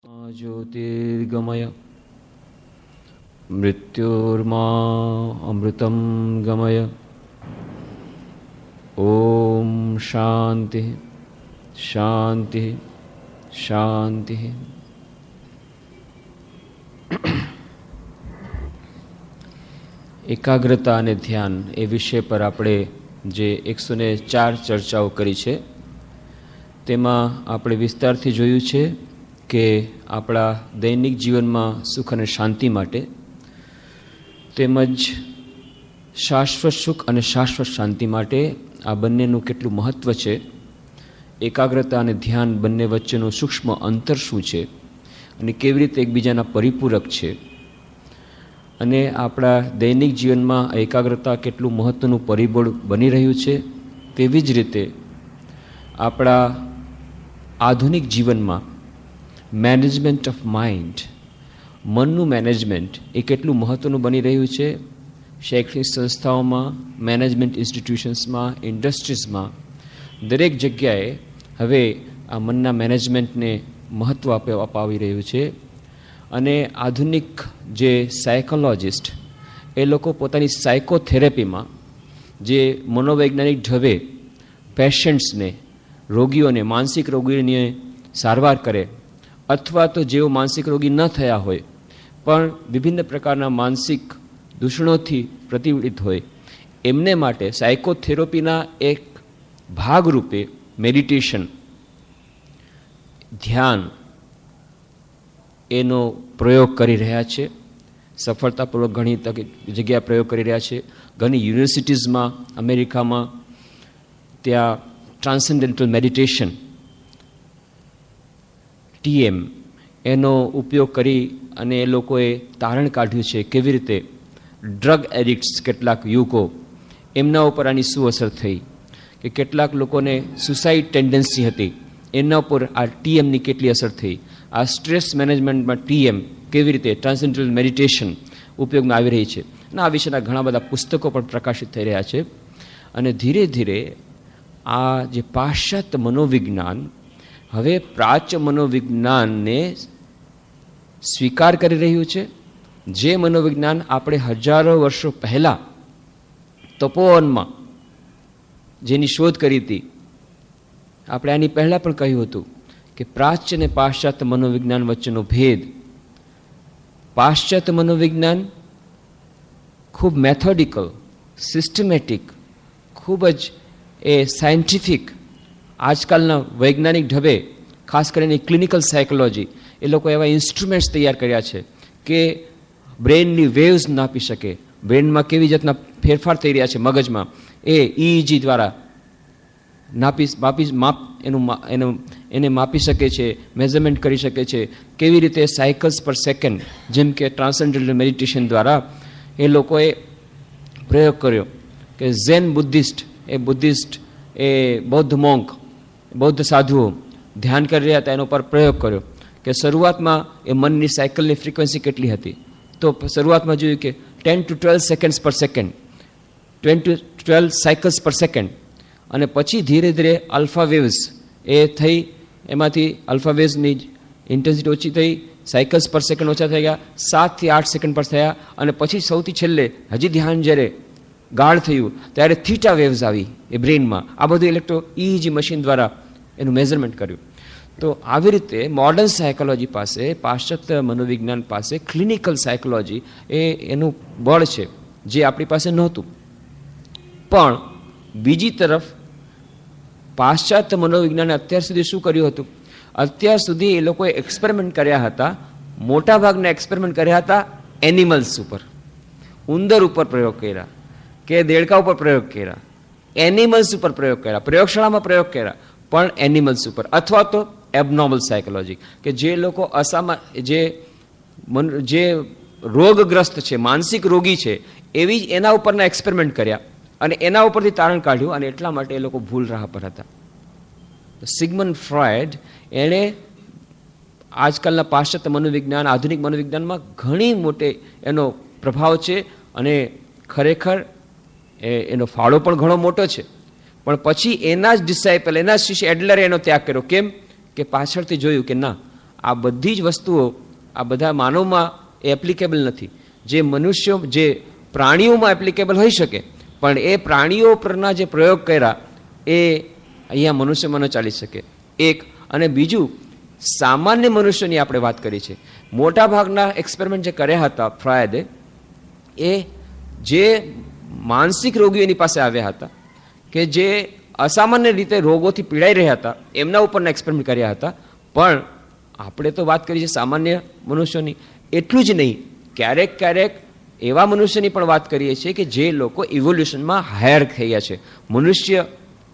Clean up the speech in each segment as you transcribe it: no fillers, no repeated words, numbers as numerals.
ज्योतिर्गमय मृत्युर्मा अमृतं गमय। ओम शांति शांति शांति। एकाग्रता અને ધ્યાન એ વિષય પર આપણે જે 104 ચર્ચાઓ કરી છે તેમાં આપણે વિસ્તારથી જોયું છે કે આપણા દૈનિક જીવનમાં સુખ અને શાંતિ માટે તેમજ શાશ્વત સુખ અને શાશ્વત શાંતિ માટે આ બંનેનું કેટલું મહત્ત્વ છે, એકાગ્રતા અને ધ્યાન બંને વચ્ચેનું સૂક્ષ્મ અંતર શું છે અને કેવી રીતે એકબીજાના પરિપૂરક છે, અને આપણા દૈનિક જીવનમાં એકાગ્રતા કેટલું મહત્ત્વનું પરિબળ બની રહ્યું છે, તેવી જ રીતે આપણા આધુનિક જીવનમાં મેનેજમેન્ટ ઓફ માઇન્ડ, મનનું મેનેજમેન્ટ એ કેટલું મહત્ત્વનું બની રહ્યું છે. શૈક્ષણિક સંસ્થાઓમાં, મેનેજમેન્ટ ઇન્સ્ટિટ્યુશન્સમાં, ઇન્ડસ્ટ્રીઝમાં દરેક જગ્યાએ હવે આ મનના મેનેજમેન્ટને મહત્ત્વ અપાવી રહ્યું છે. અને આધુનિક જે સાયકોલોજિસ્ટ એ લોકો પોતાની સાયકોથેરેપીમાં જે મનોવૈજ્ઞાનિક ઢબે પેશન્ટ્સને, રોગીઓને, માનસિક રોગીઓને સારવાર કરે, અથવા તો જેઓ માનસિક રોગી ન થયા હોય પણ વિભિન્ન પ્રકારના માનસિક દૂષણોથી પ્રતિપીડિત હોય, એમને માટે સાયકોથેરાપીના એક ભાગરૂપે મેડિટેશન, ધ્યાન એનો પ્રયોગ કરી રહ્યા છે. સફળતાપૂર્વક ઘણી જગ્યાએ પ્રયોગ કરી રહ્યા છે. ઘણી યુનિવર્સિટીઝમાં, અમેરિકામાં ત્યાં ટ્રાન્સેન્ડેન્ટલ મેડિટેશન TM એનો ઉપયોગ કરી અને એ લોકોએ તારણ કાઢ્યું છે કેવી રીતે ડ્રગ એડિક્ટ્સ કેટલાક યુવકો, એમના ઉપર આની શું અસર થઈ, કે કેટલાક લોકોને સુસાઇડ ટેન્ડન્સી હતી, એના ઉપર આ TMની કેટલી અસર થઈ, આ સ્ટ્રેસ મેનેજમેન્ટમાં TM કેવી રીતે ટ્રાન્સેન્ડેન્ટલ મેડિટેશન ઉપયોગમાં આવી રહી છે, અને આ વિશેના ઘણા બધા પુસ્તકો પણ પ્રકાશિત થઈ રહ્યા છે. અને ધીરે ધીરે આ જે પાશ્ચાત્ય મનોવિજ્ઞાન હવે પ્રાચ્ય મનોવિજ્ઞાનને સ્વીકાર કરી રહ્યું છે. જે મનોવિજ્ઞાન આપણે હજારો વર્ષો પહેલાં તપોવનમાં જેની શોધ કરી હતી, આપણે આની પહેલાં પણ કહ્યું હતું કે પ્રાચ્ય અને પાશ્ચાત્ય મનોવિજ્ઞાન વચ્ચેનો ભેદ. પાશ્ચાત્ય મનોવિજ્ઞાન ખૂબ મેથોડિકલ, સિસ્ટમેટિક, ખૂબ જ એ સાયન્ટિફિક, આજકાલના વૈજ્ઞાનિક ઢબે ખાસ કરીને ક્લિનિકલ સાયકોલોજી, એ લોકો એવા ઇન્સ્ટ્રુમેન્ટ્સ તૈયાર કર્યા છે કે બ્રેનની વેવ્સ નાપી શકે, બ્રેનમાં કેવી જાતના ફેરફાર થઈ રહ્યા છે મગજમાં, એ EEG દ્વારા એને માપી શકે છે, મેઝરમેન્ટ કરી શકે છે. કેવી રીતે સાયકલ્સ પર સેકન્ડ, જેમ કે ટ્રાન્સેન્ડેન્ટલ મેડિટેશન દ્વારા એ લોકોએ પ્રયોગ કર્યો કે ઝેન બુદ્ધિસ્ટ એ બૌદ્ધ મોંક, બૌદ્ધ સાધુઓ ધ્યાન કરી રહ્યા હતા, એના ઉપર પ્રયોગ કર્યો કે શરૂઆતમાં એ મનની સાયકલની ફ્રીક્વન્સી કેટલી હતી, તો શરૂઆતમાં જોયું કે 10 to 12 સેકન્ડ્સ પર સેકન્ડ, 10 to 12 સાયકલ્સ પર સેકન્ડ, અને પછી ધીરે ધીરે અલ્ફા વેવ્સ એ થઈ, એમાંથી અલ્ફા વેવ્સની ઇન્ટેન્સિટી ઓછી થઈ, સાયકલ્સ પર સેકન્ડ ઓછા થઈ ગયા, 7 થી 8 સેકન્ડ પર થયા, અને પછી સૌથી છેલ્લે હજી ધ્યાન જ્યારે ગાઢ થયું ત્યારે થીટા વેવ્સ આવી એ બ્રેઇનમાં. આ બધું EEG મશીન દ્વારા એનું મેઝરમેન્ટ કર્યું. તો આવી રીતે મોડર્ન સાયકોલોજી પાસે, પાશ્ચાત્ય મનોવિજ્ઞાન પાસે ક્લિનિકલ સાયકોલોજી એ એનું બળ છે જે આપણી પાસે નહોતું. પણ બીજી તરફ પાશ્ચાત્ય મનોવિજ્ઞાને અત્યાર સુધી શું કર્યું હતું? અત્યાર સુધી એ લોકોએ એક્સપેરિમેન્ટ કર્યા હતા, મોટાભાગના એક્સપેરિમેન્ટ કર્યા હતા એનિમલ્સ ઉપર, ઉંદર ઉપર પ્રયોગ કર્યા કે દેડકા ઉપર પ્રયોગ કર્યા, એનિમલ્સ ઉપર પ્રયોગ કર્યા, પ્રયોગશાળામાં પ્રયોગ કર્યા, પણ એનિમલ્સ ઉપર. અથવા તો એબનોર્મલ સાયકોલોજી, કે જે લોકો જે રોગગ્રસ્ત છે, માનસિક રોગી છે, એવી જ એના ઉપરના એક્સપેરિમેન્ટ કર્યા અને એના ઉપરથી તારણ કાઢ્યું, અને એટલા માટે એ લોકો ભૂલ રાહ પર હતા. સિગમન્ડ ફ્રોઇડ એણે આજકાલના પાશ્ચાત્ય મનોવિજ્ઞાન, આધુનિક મનોવિજ્ઞાનમાં ઘણી મોટી એનો પ્રભાવ છે, અને ખરેખર એનો ફાળો પણ ઘણો મોટો છે. પણ પછી એના જ ડિસાઇપલ, એના જ શિષ્ય એડલરે એનો ત્યાગ કર્યો. કેમ? કે પાછળથી જોયું કે ના, આ બધી જ વસ્તુઓ આ બધા માનવમાં એપ્લિકેબલ નથી. જે મનુષ્યો જે પ્રાણીઓમાં એપ્લિકેબલ હોઈ શકે, પણ એ પ્રાણીઓ પરના જે પ્રયોગ કર્યા એ અહીંયા મનુષ્યમાં ન ચાલી શકે. એક. અને બીજું, સામાન્ય મનુષ્યની આપણે વાત કરી છે. મોટા ભાગના એક્સપેરિમેન્ટ જે કર્યા હતા ફ્રોયડે, એ જે માનસિક રોગીઓની પાસે આવ્યા હતા કે જે અસામાન્ય રીતે રોગોથી પીડાઈ રહ્યા હતા, એમના ઉપરના એક્સપેરિમેન્ટ કર્યા હતા. પણ આપણે તો વાત કરી છે સામાન્ય મનુષ્યોની. એટલું જ નહીં, ક્યારેક ક્યારેક એવા મનુષ્યની પણ વાત કરીએ છીએ કે જે લોકો ઇવોલ્યુશનમાં હાયર થઈ ગયા છે. મનુષ્ય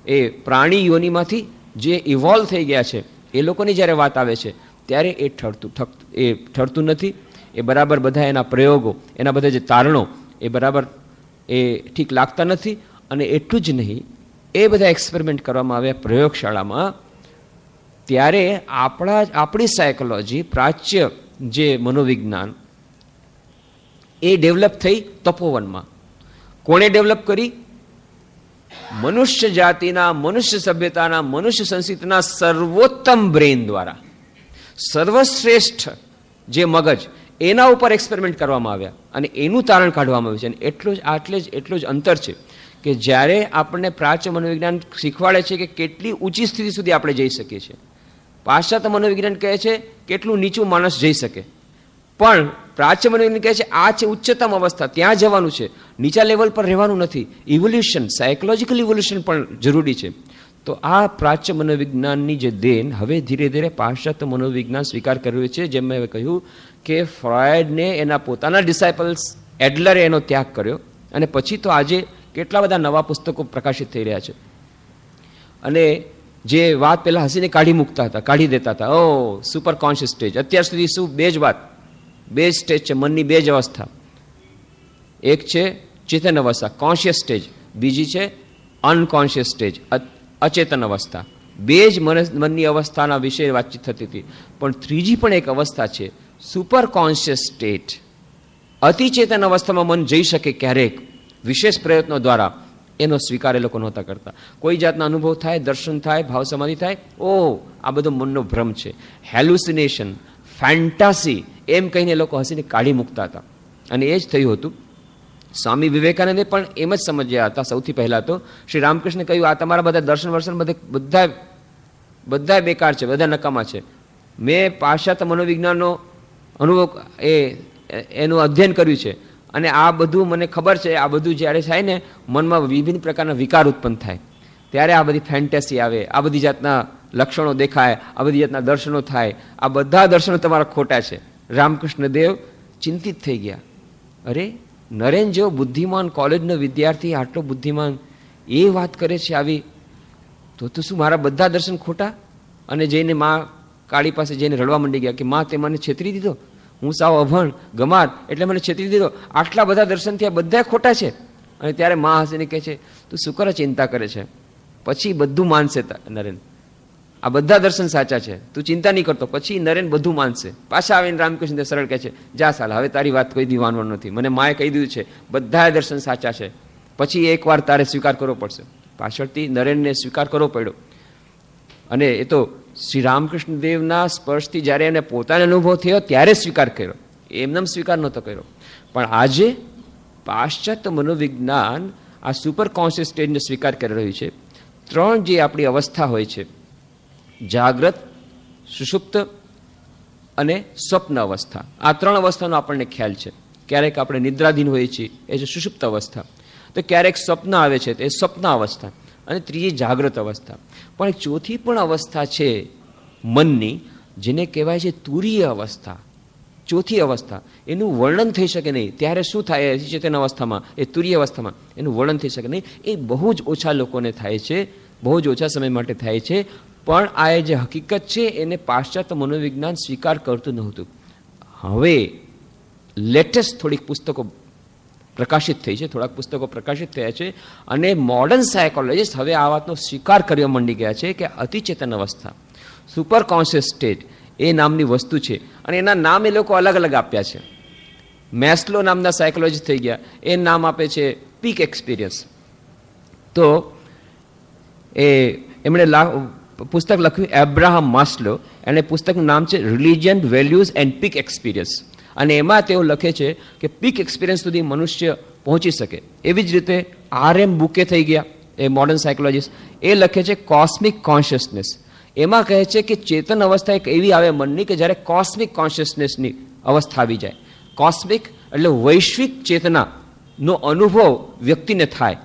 એ પ્રાણી યોનિમાંથી જે ઇવોલ્વ થઈ ગયા છે એ લોકોની જ્યારે વાત આવે છે ત્યારે એ ઠરતું નથી. એ બરાબર બધા એના પ્રયોગો, એના બધા જે તારણો એ બરાબર એ ઠીક લાગતા નથી. અને એટલું જ નહીં, એ બધા એક્સપેરિમેન્ટ કરવામાં આવ્યા પ્રયોગશાળામાં, ત્યારે આપણી સાયકોલોજી, પ્રાચ્ય જે મનોવિજ્ઞાન, એ ડેવલપ થઈ તપોવનમાં. કોણે ડેવલપ કરી? મનુષ્ય જાતિના, મનુષ્ય સભ્યતાના, મનુષ્ય સંસ્કૃતિના સર્વોત્તમ બ્રેઇન દ્વારા, સર્વશ્રેષ્ઠ જે મગજ, એના ઉપર એક્સપેરિમેન્ટ કરવામાં આવ્યા અને એનું તારણ કાઢવામાં આવ્યું છે. અને એટલું જ અંતર છે કે જ્યારે આપણને પ્રાચ્ય મનોવિજ્ઞાન શીખવાડે છે કે કેટલી ઊંચી સ્થિતિ સુધી આપણે જઈ શકીએ છીએ, પાશ્ચાત્ય મનોવિજ્ઞાન કહે છે કેટલું નીચું માણસ જઈ શકે, પણ પ્રાચ્ય મનોવિજ્ઞાન કહે છે આ છે ઉચ્ચતમ અવસ્થા, ત્યાં જવાનું છે, નીચા લેવલ પર રહેવાનું નથી. ઇવોલ્યુશન, સાયકોલોજીકલ ઇવોલ્યુશન પણ જરૂરી છે. તો આ પ્રાચ્ય મનોવિજ્ઞાનની જે દેન હવે ધીરે ધીરે પાશ્ચાત્ય મનોવિજ્ઞાન સ્વીકાર કર્યું છે. જેમ મેં કહ્યું કે ફ્રોયડને એના પોતાના ડિસાઇપલ્સ એડલરે એનો ત્યાગ કર્યો, અને પછી તો આજે કેટલા બધા નવા પુસ્તકો પ્રકાશિત થઈ રહ્યા છે. અને જે વાત પહેલાં હસીને કાઢી મૂકતા હતા, કાઢી દેતા હતા, ઓ સુપર કોન્શિયસ સ્ટેજ. અત્યાર સુધી શું બે જ વાત, બે જ સ્ટેજ છે મનની, બે જ અવસ્થા. એક છે ચેતન અવસ્થા, કોન્શિયસ સ્ટેજ, બીજી છે અનકોન્શિયસ સ્ટેજ, અચેતન અવસ્થા. બે જ મનની અવસ્થાના વિશે વાતચીત થતી હતી. પણ ત્રીજી પણ એક અવસ્થા છે, સુપર કોન્શિયસ સ્ટેટ. અતિચેતન અવસ્થામાં મન જઈ શકે ક્યારેક વિશેષ પ્રયત્નો દ્વારા, એનો સ્વીકાર એ લોકો નહોતા કરતા. કોઈ જાતના અનુભવ થાય, દર્શન થાય, ભાવ સમાધિ થાય, ઓહ આ બધો મનનો ભ્રમ છે, હેલ્યુસિનેશન, ફેન્ટાસી, એમ કહીને એ લોકો હસીને કાઢી મૂકતા હતા. અને એ જ થયું હતું. સ્વામી વિવેકાનંદે પણ એમ જ સમજ્યા હતા. સૌથી પહેલાં તો શ્રી રામકૃષ્ણે કહ્યું આ તમારા બધા દર્શન વર્શન બધા બેકાર છે, બધા નકામા છે. મેં પાશ્ચાત્ય મનોવિજ્ઞાનનો અનુભવ એનું અધ્યયન કર્યું છે, અને આ બધું મને ખબર છે. આ બધું જ્યારે થાય ને, મનમાં વિભિન્ન પ્રકારના વિકાર ઉત્પન્ન થાય, ત્યારે આ બધી ફેન્ટેસી આવે, આ બધી જાતના લક્ષણો દેખાય, આ બધી જાતના દર્શનો થાય. આ બધા દર્શનો તમારા ખોટા છે. રામકૃષ્ણ દેવ ચિંતિત થઈ ગયા. અરે, નરેન જેવો બુદ્ધિમાન કોલેજનો વિદ્યાર્થી આટલો બુદ્ધિમાન એ વાત કરે છે આવી, તો શું મારા બધા દર્શન ખોટા? અને જઈને માં કાળી પાસે જઈને રડવા માંડી ગયા કે માં તે મને છેતરી દીધો, હું સાવ અભણ ગમાર એટલે મને છેતરી દીધો, આટલા બધા દર્શન થયા, બધા ખોટા છે. અને ત્યારે માં હસીને કહે છે તું શું કરે ચિંતા કરે છે, પછી બધું માનશે નરેન, આ બધા દર્શન સાચા છે, તું ચિંતા નહીં કરતો, પછી નરેન બધું માનશે. પાછા આવીને રામકૃષ્ણ સરળ કહે છે જા સાલ, હવે તારી વાત કોઈ દી માનવાનું નથી, મને માએ કહી દીધું છે બધા દર્શન સાચા છે, પછી એકવાર તારે સ્વીકાર કરવો પડશે. પાછળથી નરેનને સ્વીકાર કરવો પડ્યો. અને એ તો શ્રી રામકૃષ્ણ દેવના સ્પર્શથી જ્યારે એને પોતાનો અનુભવ થયો ત્યારે સ્વીકાર કર્યો, એમને સ્વીકાર નહોતો કર્યો. પણ આજે પાશ્ચાત્ય મનોવિજ્ઞાન આ સુપર કોન્શિયસ સ્ટેજને સ્વીકાર કરી રહ્યું છે. ત્રણ જે આપણી અવસ્થા હોય છે, જાગ્રત, સુષુપ્ત અને સ્વપ્ન અવસ્થા, આ ત્રણ અવસ્થાનો આપણને ખ્યાલ છે. ક્યારેક આપણે નિદ્રાધીન હોઈએ છીએ, એ છે સુષુપ્ત અવસ્થા. તો ક્યારેક સ્વપ્ન આવે છે, તે સ્વપ્ન અવસ્થા. અને ત્રીજી જાગ્રત અવસ્થા. પણ એક ચોથી પણ અવસ્થા છે મનની, જેને કહેવાય છે તુરીય અવસ્થા, ચોથી અવસ્થા. એનું વર્ણન થઈ શકે નહીં. ત્યારે શું થાય અચેતન અવસ્થામાં, એ તુરીય અવસ્થામાં એનું વર્ણન થઈ શકે નહીં. એ બહુ જ ઓછા લોકોને થાય છે, બહુ જ ઓછા સમય માટે થાય છે. પણ આ જે હકીકત છે એને પાશ્ચાત્ય મનોવિજ્ઞાન સ્વીકાર કરતું નહોતું. હવે લેટેસ્ટ થોડીક પુસ્તકો પ્રકાશિત થઈ છે, થોડાક પુસ્તકો પ્રકાશિત થયા છે, અને મોડર્ન સાયકોલોજીસ્ટ હવે આ વાતનો સ્વીકાર કરવા માંડી ગયા છે કે અતિચેતન અવસ્થા, સુપર કોન્શિયસ સ્ટેટ એ નામની વસ્તુ છે. અને એના નામ એ લોકો અલગ અલગ આપ્યા છે. મેસ્લો નામના સાયકોલોજીસ્ટ થઈ ગયા, એ નામ આપે છે પીક એક્સપિરિયન્સ. તો એમણે પુસ્તક લખ્યું એબ્રાહમ માસ્લો, અને પુસ્તકનું નામ છે religion, values and peak experience. અને એમાં તેઓ લખે છે કે પીક એક્સપિરિયન્સ સુધી મનુષ્ય પહોંચી શકે. એવી જ રીતે RM બુકે થઈ ગયા, એ મોડર્ન સાયકોલોજીસ્ટ, એ લખે છે કોસ્મિક કોન્શિયસનેસ. એમાં કહે છે કે ચેતન અવસ્થા એક એવી આવે મનની કે જ્યારે કોસ્મિક કોન્શિયસનેસની અવસ્થા આવી જાય. કોસ્મિક એટલે વૈશ્વિક ચેતનાનો અનુભવ વ્યક્તિને થાય.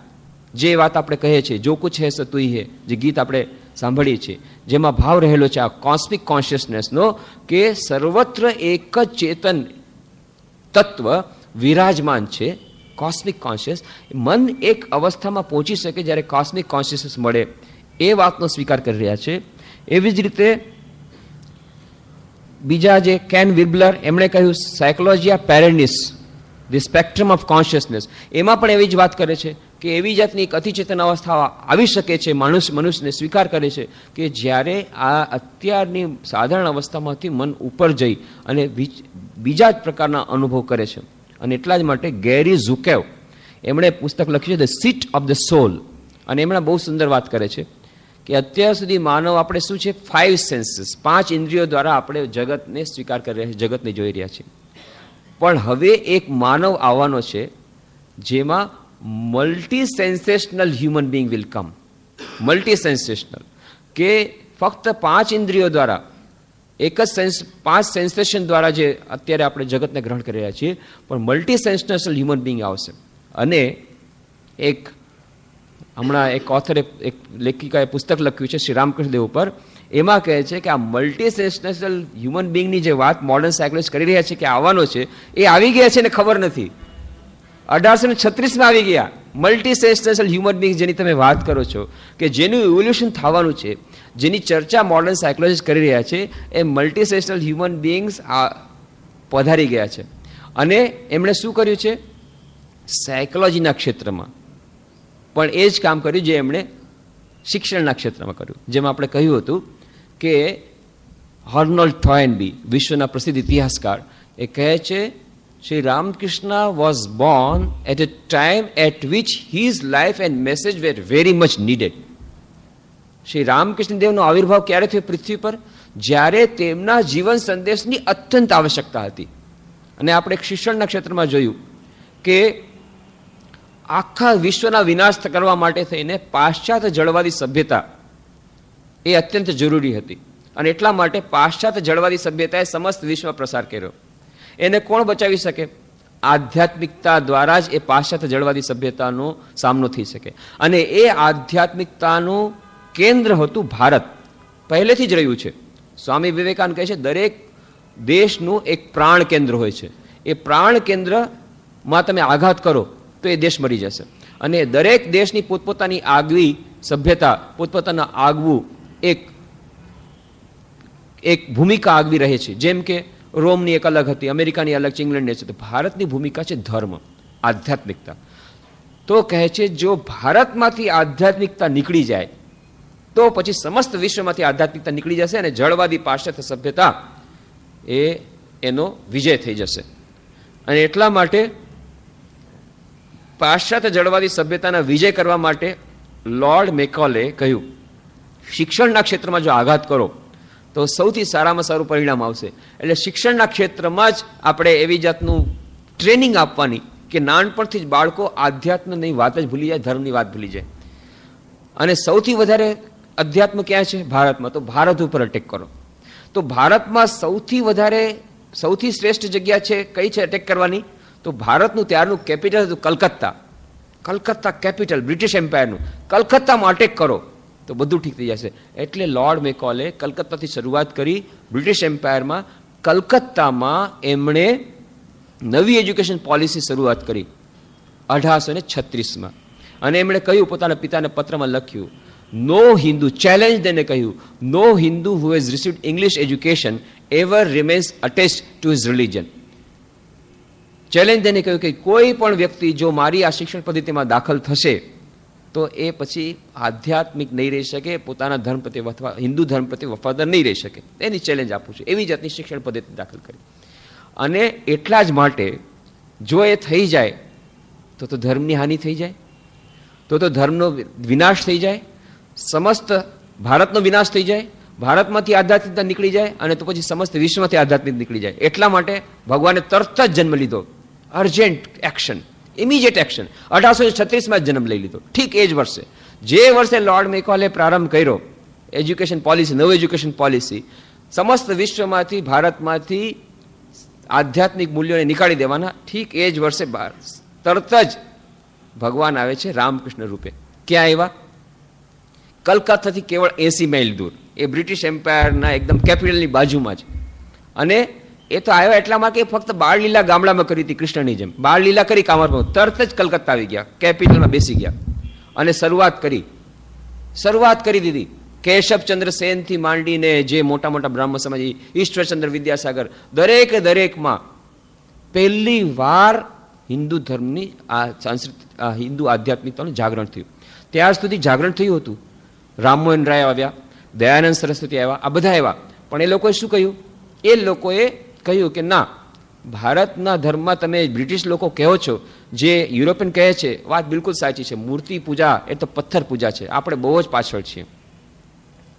જે વાત આપણે કહીએ છીએ જો કુછ હૈ સો તું હી હૈ, જે ગીત આપણે સાંભળીએ છીએ, જેમાં ભાવ રહેલો છે આ કોસ્મિક કોન્શિયસનેસનો, કે સર્વત્ર એક જ ચેતન તત્વ વિરાજમાન છે. કોસ્મિક કોન્શિયસ મન એક અવસ્થામાં પહોંચી શકે જ્યારે કોસ્મિક કોન્શિયસનેસ મળે, એ વાતનો સ્વીકાર કરી રહ્યા છે. એવી જ રીતે બીજા જે કેન વિર્બલર, એમણે કહ્યું સાયકોલોજીયા પેરેનિસ, ધી સ્પેક્ટ્રમ ઓફ કોન્શિયસનેસ, એમાં પણ એવી જ વાત કરે છે કે એવી જાતની એક અતિચેતન અવસ્થા આવી શકે છે, મનુષ્યને સ્વીકાર કરે છે કે જ્યારે આ અત્યારની સાધારણ અવસ્થામાંથી મન ઉપર જઈ અને બીજા જ પ્રકારના અનુભવ કરે છે. અને એટલા જ માટે ગેરી ઝુકેવ, એમણે પુસ્તક લખ્યું છે ધ સીટ ઓફ ધ સોલ, અને એમણે બહુ સુંદર વાત કરે છે કે અત્યાર સુધી માનવ આપણે શું છે, 5 સેન્સીસ, 5 ઇન્દ્રિયો દ્વારા આપણે જગતને સ્વીકાર કરી રહ્યા છીએ, જગતને જોઈ રહ્યા છીએ. પણ હવે એક માનવ આવવાનો છે જેમાં multi sensational human being will come. Multi sensational, કે ફક્ત 5 ઇન્દ્રિયો દ્વારા, એક જ 5 સેન્સેશન દ્વારા જે અત્યારે આપણે જગતને ગ્રહણ કરી રહ્યા છીએ, પણ મલ્ટી સેન્સેશનલ હ્યુમન બિંગ આવશે. અને એક હમણાં એક ઓથરે, એક લેખિકાએ પુસ્તક લખ્યું છે શ્રી રામકૃષ્ણ દેવ ઉપર, એમાં કહે છે કે આ મલ્ટી સેન્સેશનલ હ્યુમન બિંગની જે વાત મોડર્ન સાયકોલોજીસ્ટ કરી રહ્યા છે કે આવવાનો છે, એ આવી ગયા છે ને ખબર નથી. 1836માં આવી ગયા મલ્ટી સેન્સેશનલ હ્યુમન બિંગ, જેની તમે વાત કરો છો, કે જેનું ઇવોલ્યુશન થવાનું છે, જેની ચર્ચા મોડર્ન સાયકોલોજીસ્ટ કરી રહ્યા છે, એ મલ્ટી સેન્સેશનલ હ્યુમન બિંગ્સ પધારી ગયા છે. અને એમણે શું કર્યું છે, સાયકોલોજીના ક્ષેત્રમાં પણ એ જ કામ કર્યું જે એમણે શિક્ષણના ક્ષેત્રમાં કર્યું. જેમ આપણે કહ્યું હતું કે હોર્નોલ્ડ થોયનબી, વિશ્વના પ્રસિદ્ધ ઇતિહાસકાર, એ કહે છે Sri Ramakrishna was born at a time at which his life and message were very much needed. Shri Ramakrishna દેવનો Avirbhav ક્યારે થયો પૃથ્વી પર? જ્યારે તેમના જીવન સંદેશની અત્યંત આવશ્યકતા હતી. અને આપણે શિક્ષણના ક્ષેત્રમાં જોયું કે આખા વિશ્વના વિનાશ કરવા માટે થઈને પાશ્ચાત્ય જળવાદી સભ્યતા એ અત્યંત જરૂરી હતી. અને એટલા માટે પાશ્ચાત્ય જળવાદી સભ્યતાએ સમસ્ત વિશ્વ પ્રસાર કર્યો. એને કોણ બચાવી શકે? આધ્યાત્મિકતા દ્વારા જ એ પાશ્ચાત્ય જળવાદી સભ્યતાનો સામનો થઈ શકે. અને એ આધ્યાત્મિકતાનું કેન્દ્ર હતું ભારત, પહેલેથી જ રહ્યું છે. સ્વામી વિવેકાનંદ કહે છે દરેક દેશનું એક પ્રાણ કેન્દ્ર હોય છે. એ પ્રાણ કેન્દ્રમાં તમે આઘાત કરો તો એ દેશ મરી જશે. અને દરેક દેશની પોતપોતાની આગવી સભ્યતા, પોતપોતાના આગવું એક ભૂમિકા આગવી રહે છે. જેમ કે રોમની એક અલગ હતી, અમેરિકાની અલગ છે, ઇંગ્લેન્ડની છે. તો ભારતની ભૂમિકા છે ધર્મ, આધ્યાત્મિકતા. તો કહે છે જો ભારતમાંથી આધ્યાત્મિકતા નીકળી જાય તો પછી સમસ્ત વિશ્વમાંથી આધ્યાત્મિકતા નીકળી જશે અને જળવાદી પાશ્ચાત્ય સભ્યતા એનો વિજય થઈ જશે. અને એટલા માટે પાશ્ચાત્ય જળવાદી સભ્યતાના વિજય કરવા માટે લોર્ડ મેકોલે કહ્યું શિક્ષણના ક્ષેત્રમાં જો આઘાત કરો તો સૌથી સારામાં સારું પરિણામ આવશે. એટલે શિક્ષણના ક્ષેત્રમાં જ આપણે એવી જાતનું ટ્રેનિંગ આપવાની કે નાનપણથી જ બાળકો આધ્યાત્મની વાત જ ભૂલી જાય, ધર્મની વાત ભૂલી જાય. અને સૌથી વધારે અધ્યાત્મ ક્યાં છે? ભારતમાં. તો ભારત ઉપર અટેક કરો. તો ભારતમાં સૌથી શ્રેષ્ઠ જગ્યા છે કઈ છે અટેક કરવાની? તો ભારતનું ત્યારનું કેપિટલ હતું કલકત્તા. કલકત્તા કેપિટલ બ્રિટિશ એમ્પાયરનું. કલકત્તામાં અટેક કરો તો બધું ઠીક થઈ જશે. એટલે લોર્ડ મેકોલે કલકત્તાથી શરૂઆત કરી બ્રિટિશ એમ્પાયરમાં. કલકત્તામાં એમણે નવી એજ્યુકેશન પોલિસી શરૂઆત કરી 1836માં. અને એમણે કહ્યું, પોતાના પિતાના પત્રમાં લખ્યું, નો હિન્દુ, ચેલેન્જ તેને કહ્યું, no Hindu who has received English education ever remains attached to his religion. Challenge તેને કહ્યું કે કોઈ પણ વ્યક્તિ જો મારી આ શિક્ષણ પદ્ધતિમાં દાખલ થશે તો એ પછી આધ્યાત્મિક નહીં રહી શકે, પોતાના ધર્મ પ્રત્યે અથવા હિન્દુ ધર્મ પ્રત્યે વફાદાર નહીં રહી શકે. એની ચેલેન્જ આપું છું. એવી જાતની શિક્ષણ પદ્ધતિ દાખલ કરી. અને એટલા જ માટે જો એ થઈ જાય તો ધર્મની હાનિ થઈ જાય, તો ધર્મનો વિનાશ થઈ જાય. સમસ્ત ભારતનો વિનાશ થઈ જાય, ભારતમાંથી આધ્યાત્મિકતા નીકળી જાય અને તો પછી સમસ્ત વિશ્વમાંથી આધ્યાત્મિક નીકળી જાય. એટલા માટે ભગવાને તરત જ જન્મ લીધો. Urgent action, immediate action. 1836માં જન્મ લઈ લીધો. ઠીક એ જ વર્ષે, જે વર્ષે લોર્ડ મેકોલે પ્રારંભ કર્યો એજ્યુકેશન પોલિસી, નવી એજ્યુકેશન પોલિસી, સમસ્ત વિશ્વમાંથી, ભારતમાંથી આધ્યાત્મિક મૂલ્યોને નીકાળી દેવાના, ઠીક એ જ વર્ષે તરત જ ભગવાન આવે છે રામકૃષ્ણ રૂપે. ક્યાં આવ્યા? કલકત્તાથી કેવળ 80 માઇલ દૂર, એ બ્રિટિશ એમ્પાયરના એકદમ કેપિટલની બાજુમાં જ. અને એ તો આવ્યા એટલામાં કે ફક્ત બાળલીલા ગામડામાં કરી હતી કૃષ્ણની જેમ. બાળલીલા કરી કામરમાં, તરત જ કલકત્તા આવી ગયા, કેપિટલમાં બેસી ગયા અને શરૂઆત કરી દીધી. કેશવચંદ્ર સેનથી માંડીને જે મોટા મોટા બ્રાહ્મ સમાજી, ઈશ્વરચંદ્ર વિદ્યાસાગર, દરેકમાં પહેલી વાર હિન્દુ ધર્મની હિન્દુ આધ્યાત્મિકતાનું જાગરણ થયું. ત્યાર સુધી જાગરણ થયું હતું. રામમોહન રાય આવ્યા, દયાનંદ સરસ્વતી આવ્યા, આ બધા આવ્યા. પણ એ લોકોએ શું કહ્યું? એ લોકોએ કહ્યું કે ના, ભારતના ધર્મમાં તમે બ્રિટિશ લોકો કહો છો, જે યુરોપિયન કહે છે, વાત બિલકુલ સાચી છે. મૂર્તિ પૂજા એ તો પથ્થર પૂજા છે, આપણે બહુ જ પાછળ છીએ.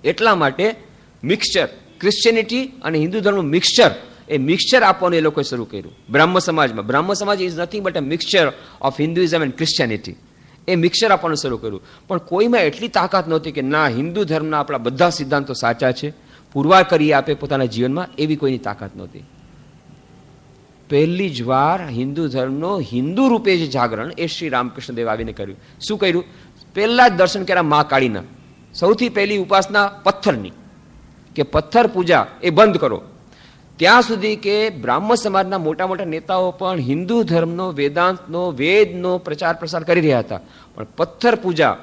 એટલા માટે મિક્સચર, ક્રિશ્ચિયનિટી અને હિન્દુ ધર્મનું મિક્સચર, એ મિક્સચર આપવાનું એ લોકોએ શરૂ કર્યું બ્રાહ્મ સમાજમાં. બ્રાહ્મ સમાજ is nothing but a mixture of Hinduism and Christianity. A mixture આપવાનું શરૂ કર્યું. પણ કોઈમાં એટલી તાકાત નહોતી કે ના, હિન્દુ ધર્મના આપણા બધા સિદ્ધાંતો સાચા છે, પુરવાર કરી આપે પોતાના જીવનમાં, એવી કોઈની તાકાત નહોતી. પહેલી જ વાર હિન્દુ ધર્મનો હિન્દુ રૂપે જે જાગરણ એ શ્રી રામકૃષ્ણ દેવ આવીને કર્યું. શું કર્યું? પહેલા જ દર્શન કર્યા મા કાળીના. સૌથી પહેલી ઉપાસના પથ્થરની, કે પથ્થર પૂજા એ બંધ કરો. ત્યાં સુધી કે બ્રાહ્મ સમાજના મોટા મોટા નેતાઓ પણ હિન્દુ ધર્મનો, વેદાંતનો, વેદનો પ્રચાર પ્રસાર કરી રહ્યા હતા, પણ પથ્થર પૂજા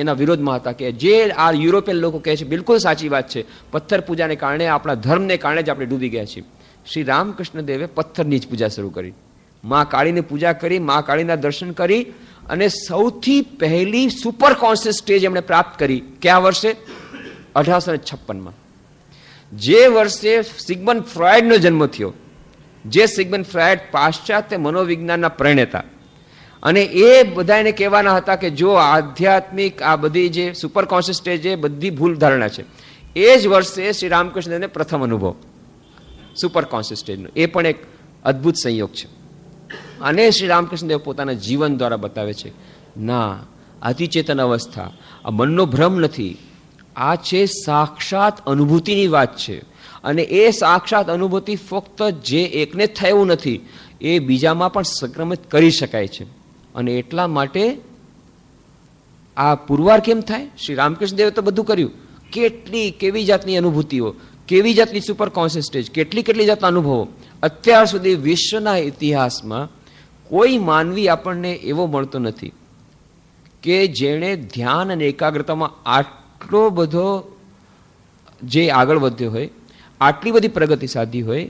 એના વિરોધમાં હતા. કે જે આ યુરોપિયન લોકો કહે છે બિલકુલ સાચી વાત છે, પથ્થર પૂજાને કારણે, આપણા ધર્મને કારણે જ આપણે ડૂબી ગયા છીએ. શ્રી રામકૃષ્ણ દેવે પથ્થરની જ પૂજા શરૂ કરી. મા કાળીની પૂજા કરી, મા કાળીના દર્શન કરી, અને સૌથી પહેલી સુપર કોન્શિયસ સ્ટેજ એમણે પ્રાપ્ત કરી. કયા વર્ષે? 1856માં. જે વર્ષે સિગમન્ડ ફ્રોઈડનો જન્મ થયો. જે સિગમન્ડ ફ્રોઈડ પાશ્ચાત્ય મનોવિજ્ઞાનના પ્રણેતા, અને એ બધાને કહેવાના હતા કે જો આધ્યાત્મિક આ બધી જે સુપર કોન્શિયસ સ્ટેજ એ બધી ભૂલ ધારણા છે. એ જ વર્ષે શ્રી રામકૃષ્ણને પ્રથમ અનુભવ સુપર કોન્શિયસ સ્ટેજનો. એ પણ એક અદ્ભુત સંયોગ છે. અને શ્રી રામકૃષ્ણ દેવ પોતાના જીવન દ્વારા બતાવે છે, ના, અતિચેતન અવસ્થા આ મનનો ભ્રમ નથી, આ છે સાક્ષાત અનુભૂતિની વાત છે. અને એ સાક્ષાત અનુભૂતિ ફક્ત જે એકને જ થાય એવું નથી, એ બીજામાં પણ સંક્રમિત કરી શકાય છે. અને એટલા માટે આ પુરવાર કેમ થાય? શ્રી રામકૃષ્ણ દેવે તો બધું કર્યું. કેવી જાતની અનુભૂતિઓ, કેવી જાતની સુપર કોન્શિયસ સ્ટેજ, કેટલી જાતના અનુભવો. અત્યાર સુધી વિશ્વના ઇતિહાસમાં કોઈ માનવી આપણને એવો મળતો નથી કે જેણે ધ્યાન અને એકાગ્રતામાં આટલો બધો જે આગળ વધ્યો હોય, આટલી બધી પ્રગતિ સાધી હોય,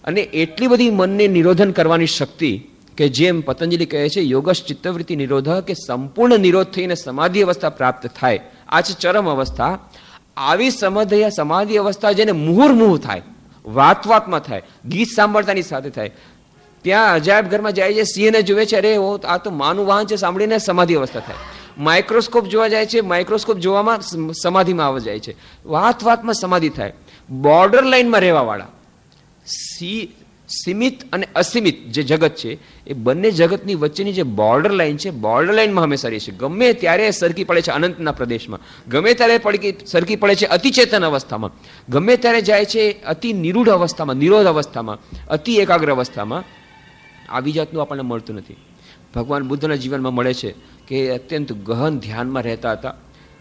અને એટલી બધી મનને નિરોધન કરવાની શક્તિ, કે જેમ પતંજલિ કહે છે યોગશ ચિત્તવૃત્તિ નિરોધ, કે સંપૂર્ણ નિરોધ થઈને સમાધિ અવસ્થા પ્રાપ્ત થાય. આ છે ચરમ અવસ્થા. આવી સમાધિ અવસ્થા જેને મુહુર્મુહ થાય, વાતમાં થાય, ગીત સાંભળતાની સાથે થાય. ત્યાં અજાયબ ઘરમાં જાય છે, સિંહને જુએ છે, અરે આ તો માનું વાહન છે, સાંભળીને સમાધિ અવસ્થા થાય. માઇક્રોસ્કોપ જોવા જાય છે, માઇક્રોસ્કોપ જોવામાં સમાધિમાં આવી જાય છે. વાતમાં સમાધિ થાય. બોર્ડર લાઇનમાં રહેવા વાળા, સીમિત અને અસીમિત જે જગત છે, એ બંને જગતની વચ્ચેની જે બોર્ડર લાઇન છે, બોર્ડર લાઇનમાં હંમેશા રહે છે. ગમે ત્યારે સરકી પડે છે અનંતના પ્રદેશમાં, ગમે ત્યારે સરકી પડે છે અતિચેતન અવસ્થામાં, ગમે ત્યારે જાય છે અતિ નિરૂઢ અવસ્થામાં, નિરોધ અવસ્થામાં, અતિ એકાગ્ર અવસ્થામાં. આવી જાતનું આપણને મળતું નથી. ભગવાન બુદ્ધના જીવનમાં મળે છે કે અત્યંત ગહન ધ્યાનમાં રહેતા હતા,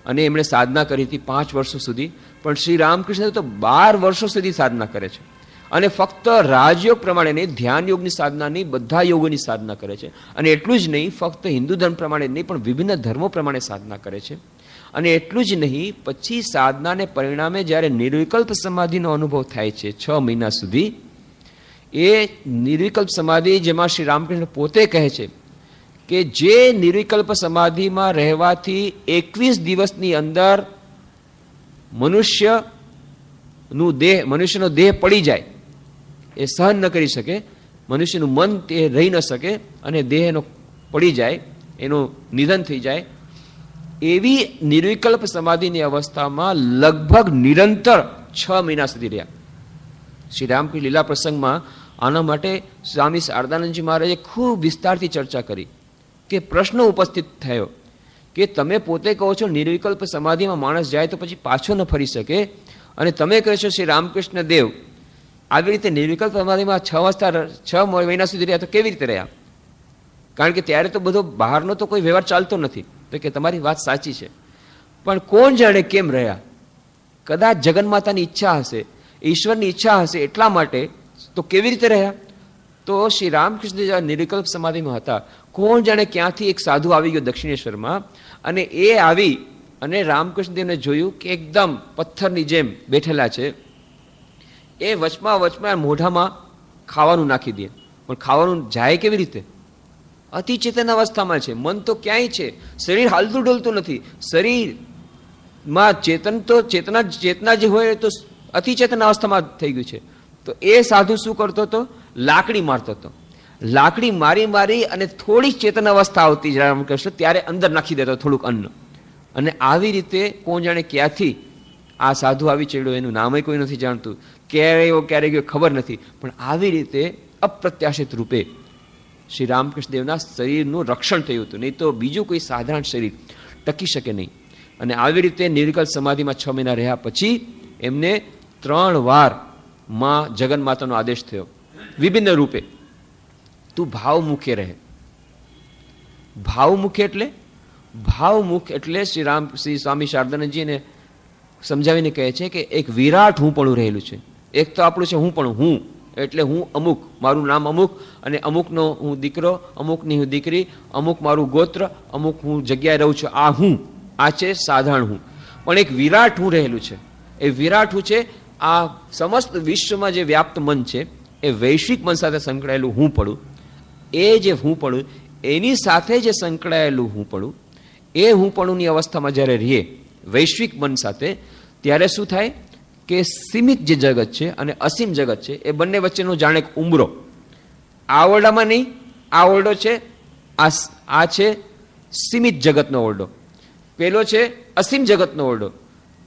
અને એમણે સાધના કરી હતી 5 વર્ષો સુધી. પણ શ્રી રામકૃષ્ણ તો 12 વર્ષો સુધી સાધના કરે છે. અને ફક્ત રાજયોગ પ્રમાણે નહીં, ધ્યાન યોગની સાધના નહીં, બધા યોગોની સાધના કરે છે. અને એટલું જ નહીં, ફક્ત હિન્દુ ધર્મ પ્રમાણે નહીં, પણ વિભિન્ન ધર્મો પ્રમાણે સાધના કરે છે. અને એટલું જ નહીં, પછી સાધનાને પરિણામે જ્યારે નિર્વિકલ્પ સમાધિનો અનુભવ થાય છે 6 મહિના સુધી, એ નિર્વિકલ્પ સમાધિ, જેમાં શ્રી રામકૃષ્ણ પોતે કહે છે કે જે નિર્વિકલ્પ સમાધિમાં રહેવાથી 21 દિવસની અંદર મનુષ્યનો દેહ પડી જાય, એ સહન ન કરી શકે, મનુષ્યનું મન તે રહી ન શકે, અને દેહ એનો પડી જાય, એનું નિધન થઈ જાય. એવી નિર્વિકલ્પ સમાધિની અવસ્થામાં લગભગ નિરંતર 6 મહિના સુધી રહ્યા. શ્રી રામકૃષ્ણ લીલા પ્રસંગમાં આના માટે સ્વામી શારદાનંદજી મહારાજે ખૂબ વિસ્તારથી ચર્ચા કરી કે પ્રશ્ન ઉપસ્થિત થયો કે તમે પોતે કહો છો નિર્વિકલ્પ સમાધિમાં માણસ જાય તો પછી પાછો ન ફરી શકે, અને તમે કહો છો શ્રી રામકૃષ્ણ દેવ આવી રીતે નિર્વિકલ્પ સમાધિમાં 6 મહિના સુધી રહ્યા તો કેવી રીતે રહ્યા? કારણ કે ત્યારે તો બધો બહારનો તો કોઈ વ્યવહાર ચાલતો નથી. તો કે તમારી વાત સાચી છે, પણ કોણ જાણે કેમ રહ્યા? કદાચ જગન્માતાની ઈચ્છા હશે, ઈશ્વરની ઈચ્છા હશે એટલા માટે. તો કેવી રીતે રહ્યા? તો શ્રી રામકૃષ્ણ નિર્વિકલ્પ સમાધિમાં હતા, કોણ જાણે ક્યાંથી એક સાધુ આવી ગયો દક્ષિણેશ્વરમાં, અને એ આવી અને રામકૃષ્ણદેવને જોયું કે એકદમ પથ્થરની જેમ બેઠેલા છે. એ વચમાં મોઢામાં ખાવાનું નાખી દે, પણ ખાવાનું જાય કેવી રીતે? અતિ ચેતન અવસ્થામાં છે, મન તો ક્યાંય છે, શરીર હાલતું ડોલતું નથી. શરીરમાં ચેતના જે હોય તો અતિ ચેતન અવસ્થામાં થઈ ગયું છે. તો એ સાધુ શું કરતો હતો? લાકડી મારતો હતો. લાકડી મારી અને થોડી ચેતન અવસ્થા આવતી રામકૃષ્ણ ત્યારે અંદર નાખી દેતો થોડુંક અન્ન. અને આવી રીતે કોણ જાણે ક્યાંથી આ સાધુ આવી ચડ્યો, એનું નામે કોઈ નથી જાણતું, ક્યારે ગયો ખબર નથી, પણ આવી રીતે અપ્રત્યાશિત રૂપે શ્રી રામકૃષ્ણદેવના શરીરનું રક્ષણ થયું હતું. નહીં તો બીજું કોઈ સાધારણ શરીર ટકી શકે નહીં. અને આવી રીતે નિર્વિકલ્પ સમાધિમાં 6 મહિના રહ્યા પછી એમને 3 વાર માં જગન્માતાનો આદેશ થયો વિભિન્ન રૂપે, તું ભાવમુખે રહે. ભાવમુખ એટલે શ્રી સ્વામી શારદાનંદજીને સમજાવીને કહે છે કે એક વિરાટ હું પણ રહેલું છે. એક તો આપણું છે હું પણ, હું એટલે હું અમુક, મારું નામ અમુક, અને અમુકનો હું દીકરો, અમુકની હું દીકરી, અમુક મારું ગોત્ર, અમુક હું જગ્યાએ રહું છું. આ હું, આ છે સાધારણ હું. પણ એક વિરાટ હું રહેલું છે. એ વિરાટ હું છે આ સમસ્ત વિશ્વમાં જે વ્યાપ્ત મન છે એ વૈશ્વિક મન સાથે સંકળાયેલું હું પડું. એ જે હું પડું એની સાથે જે સંકળાયેલું હું પડું, એ હું પડુંની અવસ્થામાં જ્યારે રહીએ વૈશ્વિક મન સાથે, ત્યારે શું થાય કે સીમિત જે જગત છે અને અસીમ જગત છે એ બંને વચ્ચેનો જાણે એક ઉંબરો. આ ઓરડામાં નહીં, આ ઓરડો છે, આ છે સીમિત જગતનો ઓરડો, પેલો છે અસીમ જગતનો ઓરડો.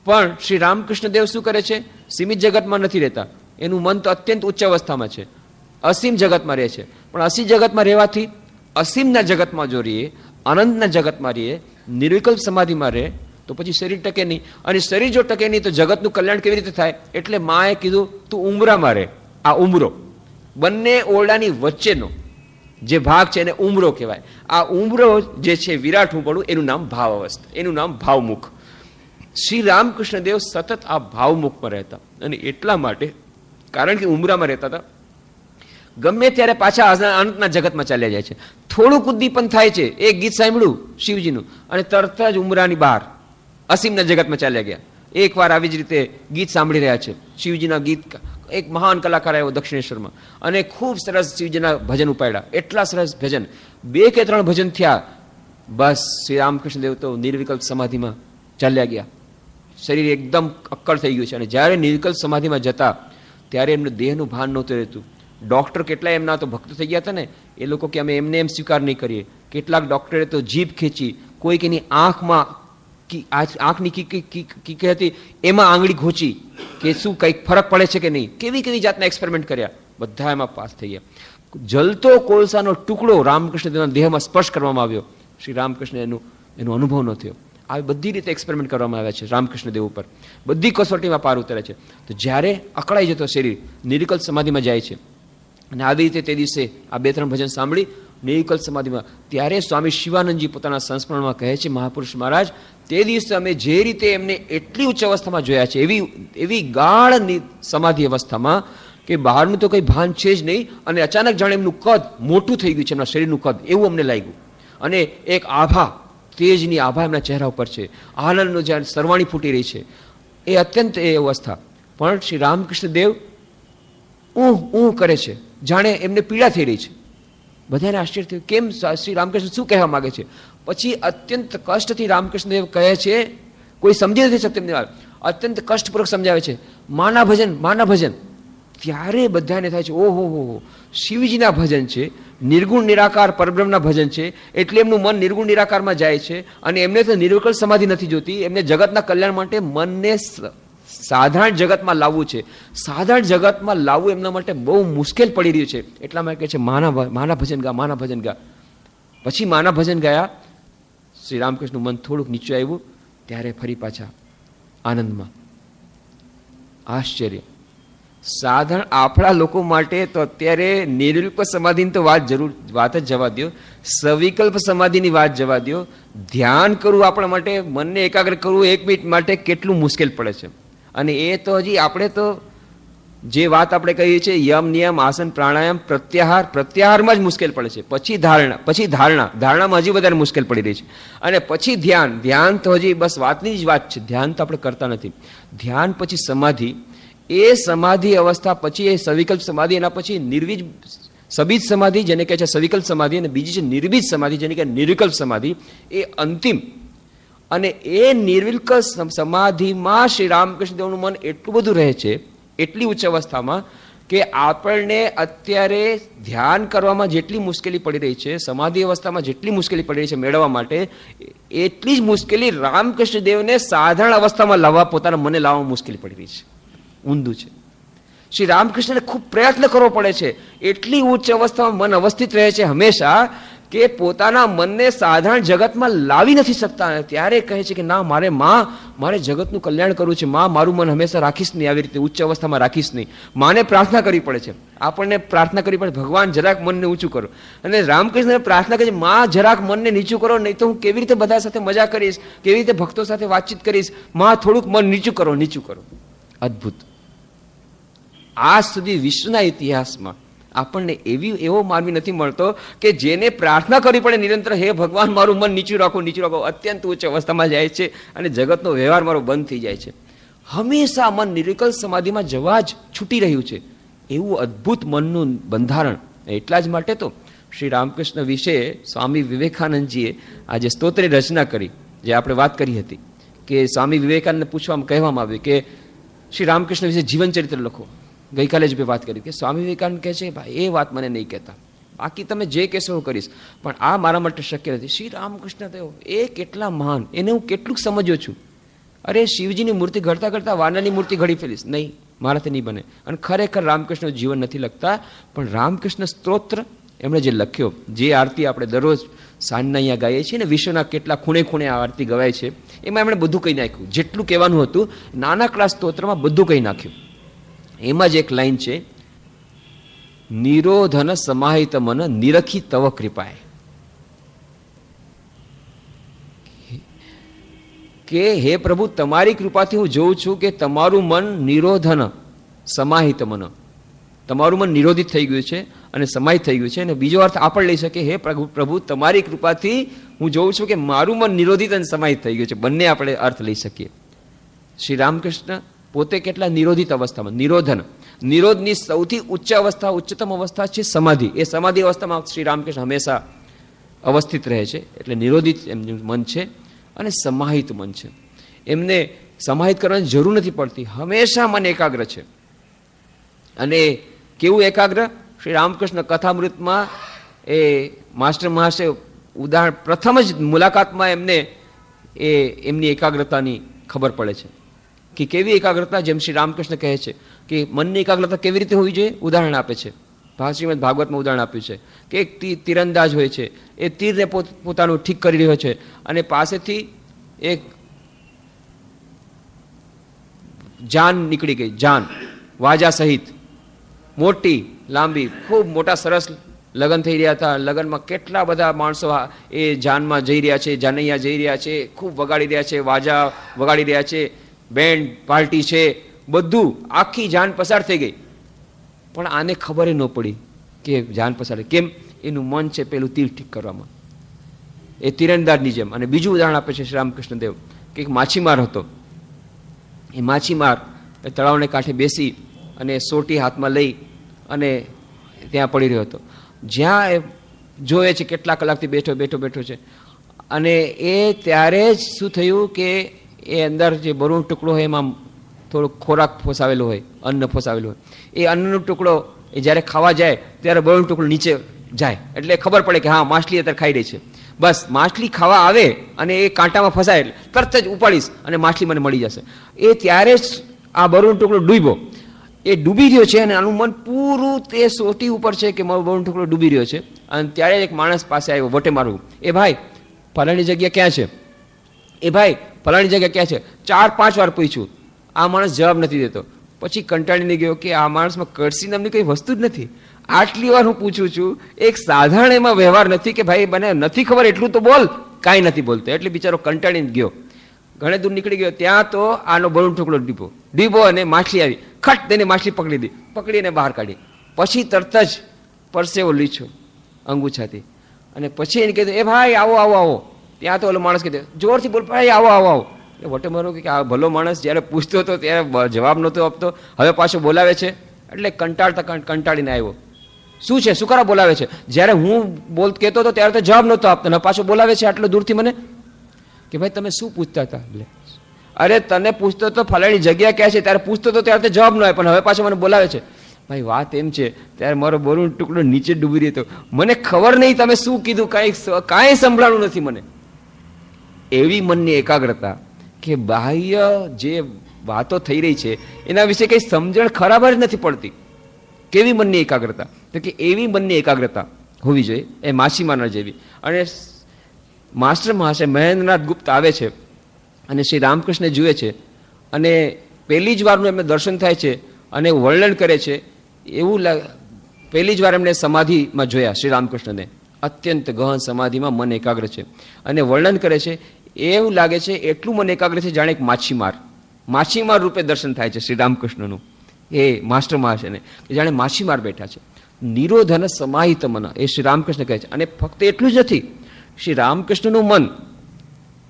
પણ શ્રી રામકૃષ્ણદેવ શું કરે છે? સીમિત જગતમાં નથી રહેતા, એનું મન તો અત્યંત ઉચ્ચ અવસ્થામાં છે, અસીમ જગતમાં રહે છે. પણ અસીમ જગતમાં રહેવાથી અસીમના જગતમાં જો રહીએ, આનંદના જગતમાં રહીએ, નિર્વિકલ્પ સમાધિમાં રહે તો પછી શરીર ટકે નહીં. અને શરીર જો ટકે નહીં તો જગતનું કલ્યાણ કેવી રીતે થાય? એટલે માએ કીધું તું ઉંબરામાં રહે. આ ઉંબરો, બંને ઓરડાની વચ્ચેનો જે ભાગ છે એને ઉંબરો કહેવાય. આ ઉંબરો જે છે વિરાટ હું પડું, એનું નામ ભાવ અવસ્થા, એનું નામ ભાવમુખ. શ્રી રામકૃષ્ણદેવ સતત આ ભાવમુખમાં રહેતા, અને એટલા માટે કારણ કે ઉંબરામાં રહેતા હતા, ગમે ત્યારે પાછા અનંતના જગતમાં ચાલ્યા જાય છે. થોડુંક ઉદ્દીપન થાય છે, એક ગીત સાંભળ્યું શિવજીનું, અને તરત જ ઉંબરાની બહાર અસીમના જગતમાં ચાલ્યા ગયા. એકવાર આવી જ રીતે ગીત સાંભળી રહ્યા છે, શિવજીના ગીત. એક મહાન કલાકાર આવ્યો દક્ષિણેશ્વરમાં અને ખૂબ સરસ શિવજીના ભજન ઉપાડ્યા. એટલા સરસ ભજન, 2 કે 3 ભજન થયા, બસ શ્રી રામકૃષ્ણદેવ તો નિર્વિકલ્પ સમાધિમાં ચાલ્યા ગયા. શરીર એકદમ અક્કડ થઈ ગયું છે. અને જ્યારે નિર્વિકલ્પ સમાધિમાં જતા ત્યારે એમને દેહનું ભાન નહોતું રહેતું. ડૉક્ટર કેટલાય એમના તો ભક્ત થઈ ગયા હતા ને, એ લોકો કે અમે એમને એમ સ્વીકાર નહીં કરીએ. કેટલાક ડૉક્ટરે તો જીભ ખેંચી, કોઈક એની આંખની કીકી હતી એમાં આંગળી ઘોંચી કે શું કંઈક ફરક પડે છે કે નહીં. કેવી જાતના એક્સપેરિમેન્ટ કર્યા, બધા એમાં પાસ થઈ ગયા. જલતો કોલસાનો ટુકડો રામકૃષ્ણદેવના દેહમાં સ્પર્શ કરવામાં આવ્યો. શ્રી રામકૃષ્ણ એનો અનુભવ ન થયો. આવી બધી રીતે એક્સપેરિમેન્ટ કરવામાં આવ્યા છે રામકૃષ્ણદેવ ઉપર, બધી કસોટીમાં પાર ઉતરે છે. તો જ્યારે અકળાઈ જતો શરીર નિર્વિકલ્પ સમાધિમાં જાય છે, અને આવી રીતે તે દિવસે આ 2-3 ભજન સાંભળી નિર્વિકલ્પ સમાધિમાં, ત્યારે સ્વામી શિવાનંદજી પોતાના સંસ્મરણમાં કહે છે, મહાપુરુષ મહારાજ તે દિવસે અમે જે રીતે એમને એટલી ઉચ્ચ અવસ્થામાં જોયા છે, એવી ગાઢ સમાધિ અવસ્થામાં કે બહારનું તો કંઈ ભાન છે જ નહીં, અને અચાનક જાણે એમનું કદ મોટું થઈ ગયું છે, એમના શરીરનું કદ, એવું અમને લાગ્યું. અને એક આભા, તેજની આભા એમના ચહેરા ઉપર છે, આનંદનો જ્યારે સરવાણી ફૂટી રહી છે, એ અત્યંત એ અવસ્થા. પણ શ્રી રામકૃષ્ણદેવ ઊં કરે છે, જાણે એમને પીડા થઈ રહી છે. બધાને આશ્ચર્ય થયું, કેમ શ્રી રામકૃષ્ણ શું કહેવા માંગે છે? પછી અત્યંત કષ્ટથી રામકૃષ્ણદેવ કહે છે, કોઈ સમજી નથી શકતું એમની વાત, અત્યંત કષ્ટપૂર્વક સમજાવે છે, માના ભજન ત્યારે બધાને થાય છે ઓહો હો, શિવજીના ભજન છે, નિર્ગુણ નિરાકાર પરબ્રહ્મના ભજન છે, એટલે એમનું મન નિર્ગુણ નિરાકારમાં જાય છે. અને એમને તો નિર્વિકલ્પ સમાધિ નથી જોતી, એમને જગતના કલ્યાણ માટે મનને સાધારણ જગતમાં લાવવું છે. સાધારણ જગતમાં લાવવું એમના માટે બહુ મુશ્કેલ પડી રહ્યું છે. એટલા માટે કહે છે માના ભજન ગા, માના ભજન ગા. પછી માના ભજન ગાયા, શ્રી રામકૃષ્ણનું મન થોડુંક નીચું આવ્યું, ત્યારે ફરી પાછા આનંદમાં. આશ્ચર્ય! સાધારણ આપણા લોકો માટે તો અત્યારે નિર્વિકલ્પ સમાધિની તો વાત જ જવા દો, સવિકલ્પ સમાધિની વાત જવા દો. ધ્યાન કરવું આપણા માટે, મનને એકાગ્ર કરવું 1 મિનિટ માટે કેટલું મુશ્કેલ પડે છે. અને એ તો હજી આપણે તો જે વાત આપણે કહીએ છીએ યમ નિયમ આસન પ્રાણાયામ પ્રત્યાહારમાં જ મુશ્કેલ પડે છે. પછી ધારણામાં હજી વધારે મુશ્કેલ પડી રહી છે. અને પછી ધ્યાન તો હજી બસ વાતની જ વાત છે. ધ્યાન તો આપણે કરતા નથી. ધ્યાન પછી સમાધિ, એ સમાધિ અવસ્થા પછી એ સવિકલ્પ સમાધિ, એના પછી સબીજ સમાધિ જેને કહે છે સવિકલ્પ સમાધિ, અને બીજી છે નિર્બીજ સમાધિ જેને કહે નિર્વિકલ્પ સમાધિ, એ અંતિમ. અને એ નિર્વિકલ્પ સમાધિમાં શ્રી રામકૃષ્ણ દેવનું મન એટલું બધું રહે છે, એટલી ઉચ્ચ અવસ્થામાં, કે આપણને અત્યારે ધ્યાન કરવામાં જેટલી મુશ્કેલી પડી રહી છે, સમાધિ અવસ્થામાં જેટલી મુશ્કેલી પડી રહી છે મેળવવા માટે, એટલી જ મુશ્કેલી રામકૃષ્ણ દેવને સાધારણ અવસ્થામાં લાવવા, પોતાના મને લાવવામાં મુશ્કેલી પડી રહી છે. ઊંધું છે. શ્રી રામકૃષ્ણને ખૂબ પ્રયત્ન કરવો પડે છે. એટલી ઉચ્ચ અવસ્થામાં મન અવસ્થિત રહે છે હંમેશા, કે પોતાના મનને સાધારણ જગતમાં લાવી નથી શકતા. ત્યારે કહે છે કે ના, મારે જગતનું કલ્યાણ કરવું છે. મારું મન હંમેશા રાખીશ નહીં, આવી રીતે ઉચ્ચ અવસ્થામાં રાખીશ નહીં. માને પ્રાર્થના કરવી પડે છે. આપણને પ્રાર્થના કરવી પડે, ભગવાન જરાક મનને ઊંચું કરો. અને રામકૃષ્ણ પ્રાર્થના કરે છે, જરાક મનને નીચું કરો, નહીં તો હું કેવી રીતે બધા સાથે મજા કરીશ, કેવી રીતે ભક્તો સાથે વાતચીત કરીશ. થોડુંક મન નીચું કરો. અદ્ભુત! આજ સુધી વિશ્વના ઇતિહાસમાં આપણને એવો માનવી નથી મળતો કે જેને પ્રાર્થના કરવી પડે નિરંતર, હે ભગવાન મારું મન નીચું રાખો. અત્યંત ઉચ્ચ અવસ્થામાં જાય છે અને જગતનો વ્યવહાર મારો બંધ થઈ જાય છે. હંમેશા મન નિર્વિકલ્પ સમાધિમાં જવા જ છૂટી રહ્યું છે. એવું અદ્ભુત મનનું બંધારણ. એટલા જ માટે તો શ્રી રામકૃષ્ણ વિશે સ્વામી વિવેકાનંદજીએ આ જે સ્તોત્રની રચના કરી, જે આપણે વાત કરી હતી, કે સ્વામી વિવેકાનંદને કહેવામાં આવ્યું કે શ્રી રામકૃષ્ણ વિશે જીવન ચરિત્ર લખો. ગઈકાલે જ મેં વાત કરી કે સ્વામી વિવેકાનંદ કહે છે, ભાઈ એ વાત મને નહીં કહેતા, બાકી તમે જે કહેશો હું કરીશ, પણ આ મારા માટે શક્ય નથી. શ્રી રામકૃષ્ણ દેવ એ કેટલા મહાન, એને હું કેટલુંક સમજ્યો છું. અરે શિવજીની મૂર્તિ ઘડતા ઘડતા વાનરની મૂર્તિ ઘડી ફેલીશ, નહીં, મારાથી નહીં બને. અને ખરેખર રામકૃષ્ણ જીવન નથી લખતા, પણ રામકૃષ્ણ સ્તોત્ર એમણે જે લખ્યો, જે આરતી આપણે દરરોજ સાંજના અહીંયા ગાઈએ છીએ ને, વિશ્વના કેટલા ખૂણે ખૂણે આ આરતી ગવાય છે, એમાં એમણે બધું કહી નાખ્યું. જેટલું કહેવાનું હતું નાનકડા સ્તોત્રમાં બધું કહી નાખ્યું. એમાં જ એક લાઈન છે, નિરોધન સમાહિત મન નિરખી તવ કૃપાએ, કે હે પ્રભુ તમારી કૃપાથી હું જોઉં છું કે તમારું મન નિરોધન સમાહિત મન, તમારું મન નિરોધિત થઈ ગયું છે અને સમાહિત થઈ ગયું છે. અને બીજો અર્થ આપણે લઈ શકીએ, હે પ્રભુ તમારી કૃપાથી હું જોઉં છું કે મારું મન નિરોધિત અને સમાહિત થઈ ગયું છે. બંને આપણે અર્થ લઈ શકીએ. શ્રી રામકૃષ્ણ પોતે કેટલા નિરોધિત અવસ્થામાં, નિરોધની સૌથી ઉચ્ચતમ અવસ્થા છે સમાધિ. એ સમાધિ અવસ્થામાં શ્રી રામકૃષ્ણ હંમેશા અવસ્થિત રહે છે. એટલે નિરોધિત એમનું મન છે અને સમાહિત મન છે. એમને સમાહિત કરવાની જરૂર નથી પડતી, હંમેશા મન એકાગ્ર છે. અને કેવું એકાગ્ર? શ્રી રામકૃષ્ણ કથામૃતમાં એ માસ્ટર મહાશય ઉદાહરણ, પ્રથમ જ મુલાકાતમાં એમને એમની એકાગ્રતાની ખબર પડે છે કે કેવી એકાગ્રતા. જેમ શ્રી રામકૃષ્ણ કહે છે કે મનની એકાગ્રતા કેવી રીતે હોવી જોઈએ, ઉદાહરણ આપે છે. શ્રીમદ ભાગવતમાં ઉદાહરણ આપ્યું છે કે એક તીરંદાજ હોય છે, એ તીરને પોતાનું ઠીક કરી રહ્યો છે અને પાસેથી એક જાન નીકળી ગઈ, જાન વાજા સહિત, મોટી લાંબી, ખૂબ મોટા સરસ લગ્ન થઈ રહ્યા હતા. લગ્નમાં કેટલા બધા માણસો એ જાનમાં જઈ રહ્યા છે, જાનૈયા જઈ રહ્યા છે, ખૂબ વગાડી રહ્યા છે, વાજા વગાડી રહ્યા છે, બેન્ડ પાર્ટી છે, બધું, આખી જાન પસાર થઈ ગઈ. પણ આને ખબર ન પડી કે જાન પસાર. કેમ? એનું મન છે પેલું તીર ઠીક કરવામાં, એ તીરંદાજની જેમ. અને બીજું ઉદાહરણ આપે છે શ્રી રામકૃષ્ણ દેવ કે એક માછીમાર હતો. એ માછીમાર તળાવને કાંઠે બેસી અને સોટી હાથમાં લઈ અને ત્યાં પડી રહ્યો હતો. જ્યાં એ જોવે છે કેટલા કલાકથી બેઠો છે. અને એ ત્યારે જ શું થયું કે એ અંદર જે બરૂનો ટુકડો હોય એમાં થોડો ખોરાક ફોસાવેલો હોય, અન્ન ફોસાવેલું હોય, એ અન્નનો ટુકડો એ જ્યારે ખાવા જાય ત્યારે બળનો ટુકડો નીચે જાય એટલે ખબર પડે કે હા માછલી અત્યારે ખાઈ રહી છે. બસ માછલી ખાવા આવે અને એ કાંટામાં ફસાય એટલે તરત જ ઉપાડીશ અને માછલી મને મળી જશે. એ ત્યારે જ આ બળનો ટુકડો ડૂબ્યો, એ ડૂબી રહ્યો છે અને આનું મન પૂરું તે સોટી ઉપર છે કે મારો બળનો ટુકડો ડૂબી રહ્યો છે. અને ત્યારે એક માણસ પાસે આવ્યો વટે મારવું, એ ભાઈ ફલાણી જગ્યા ક્યાં છે, એ ભાઈ ફલાણી જગ્યા ક્યાં છે, 4-5 વાર પૂછ્યું. આ માણસ જવાબ નથી દેતો. પછી કંટાળીને ગયો કે આ માણસમાં કડસી નામની કઈ વસ્તુ જ નથી. આટલી વાર હું પૂછું છું, એક સાધારણ એમાં વ્યવહાર નથી કે ભાઈ મને નથી ખબર એટલું તો બોલ, કાંઈ નથી બોલતો. એટલે બિચારો કંટાળીને ગયો, ઘણે દૂર નીકળી ગયો. ત્યાં તો આનો બળનો ટુકડો ડીબો અને માછલી આવી, ખટ તેને માછલી પકડીને બહાર કાઢી. પછી તરત જ પરસેવો લીછો અંગૂછાથી અને પછી એને કીધું, એ ભાઈ આવો આવો આવો. ત્યાં તો ઓલો માણસ કીધું, જોરથી બોલ, ભાઈ આવો આવો આવો. એ વટે મારો કે આ ભલો માણસ જ્યારે પૂછતો હતો ત્યારે જવાબ નહોતો આપતો, હવે પાછો બોલાવે છે. એટલે કંટાળીને આવ્યો. શું છે, શું કરા બોલાવે છે? જ્યારે હું કહેતો હતો ત્યારે તો જવાબ નહોતો આપતો, હવે પાછો બોલાવે છે આટલો દૂરથી મને કે ભાઈ તમે શું પૂછતા હતા? અરે તને પૂછતો તો ફલાણી જગ્યા ક્યાં છે ત્યારે પૂછતો હતો ત્યારે તો જવાબ ન આવે, પણ હવે પાછો મને બોલાવે છે. ભાઈ વાત એમ છે, ત્યારે મારો બળનો ટુકડો નીચે ડૂબી રહ્યો હતો, મને ખબર નહીં તમે શું કીધું, કાંઈ સંભળાણું નથી મને. એવી મનની એકાગ્રતા કે બાહ્ય જે વાતો થઈ રહી છે એના વિશે કઈ સમજણ ખરાબર જ નથી પડતી. કેવી મનની એકાગ્રતા? તો કે એવી મનની એકાગ્રતા હોવી જોઈએ, એ માછીમારના જેવી. અને માસ્ટર મહાશય મહેન્દ્રનાથ ગુપ્ત આવે છે અને શ્રી રામકૃષ્ણ જુએ છે અને પહેલી જ વારનું એમને દર્શન થાય છે અને વર્ણન કરે છે. એવું પહેલી જ વાર એમણે સમાધિમાં જોયા શ્રી રામકૃષ્ણને, અત્યંત ગહન સમાધિમાં મન એકાગ્ર છે અને વર્ણન કરે છે. એવું લાગે છે એટલું મન એકાગ્ર છે જાણે એક માછીમાર રૂપે દર્શન થાય છે શ્રી રામકૃષ્ણનું, એ માસ્ટર મહાશયને, કે જાણે માછીમાર બેઠા છે. નિરોધન સમાહિત મન, એ શ્રી રામકૃષ્ણ કહે છે. અને ફક્ત એટલું જ નથી, શ્રી રામકૃષ્ણનું મન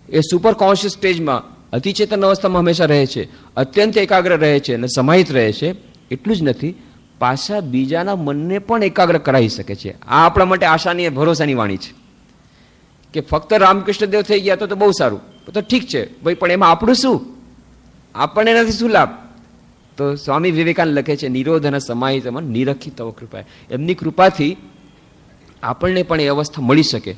એ સુપર કોન્શિયસ સ્ટેજમાં અતિચેતન અવસ્થામાં હંમેશા રહે છે, અત્યંત એકાગ્ર રહે છે અને સમાહિત રહે છે. એટલું જ નથી, પાછા બીજાના મનને પણ એકાગ્ર કરાવી શકે છે. આ આપણા માટે આશાની ભરોસાની વાણી છે કે ફક્ત રામકૃષ્ણ દેવ થઈ ગયા તો બહુ સારું, તો ઠીક છે ભાઈ, પણ એમાં આપણું શું, આપણને એનાથી શું લાભ? તો સ્વામી વિવેકાનંદ લખે છે, નિરોધન સમાહિત મન નિરખી તવ કૃપા. એમની કૃપાથી આપણને પણ એ અવસ્થા મળી શકે.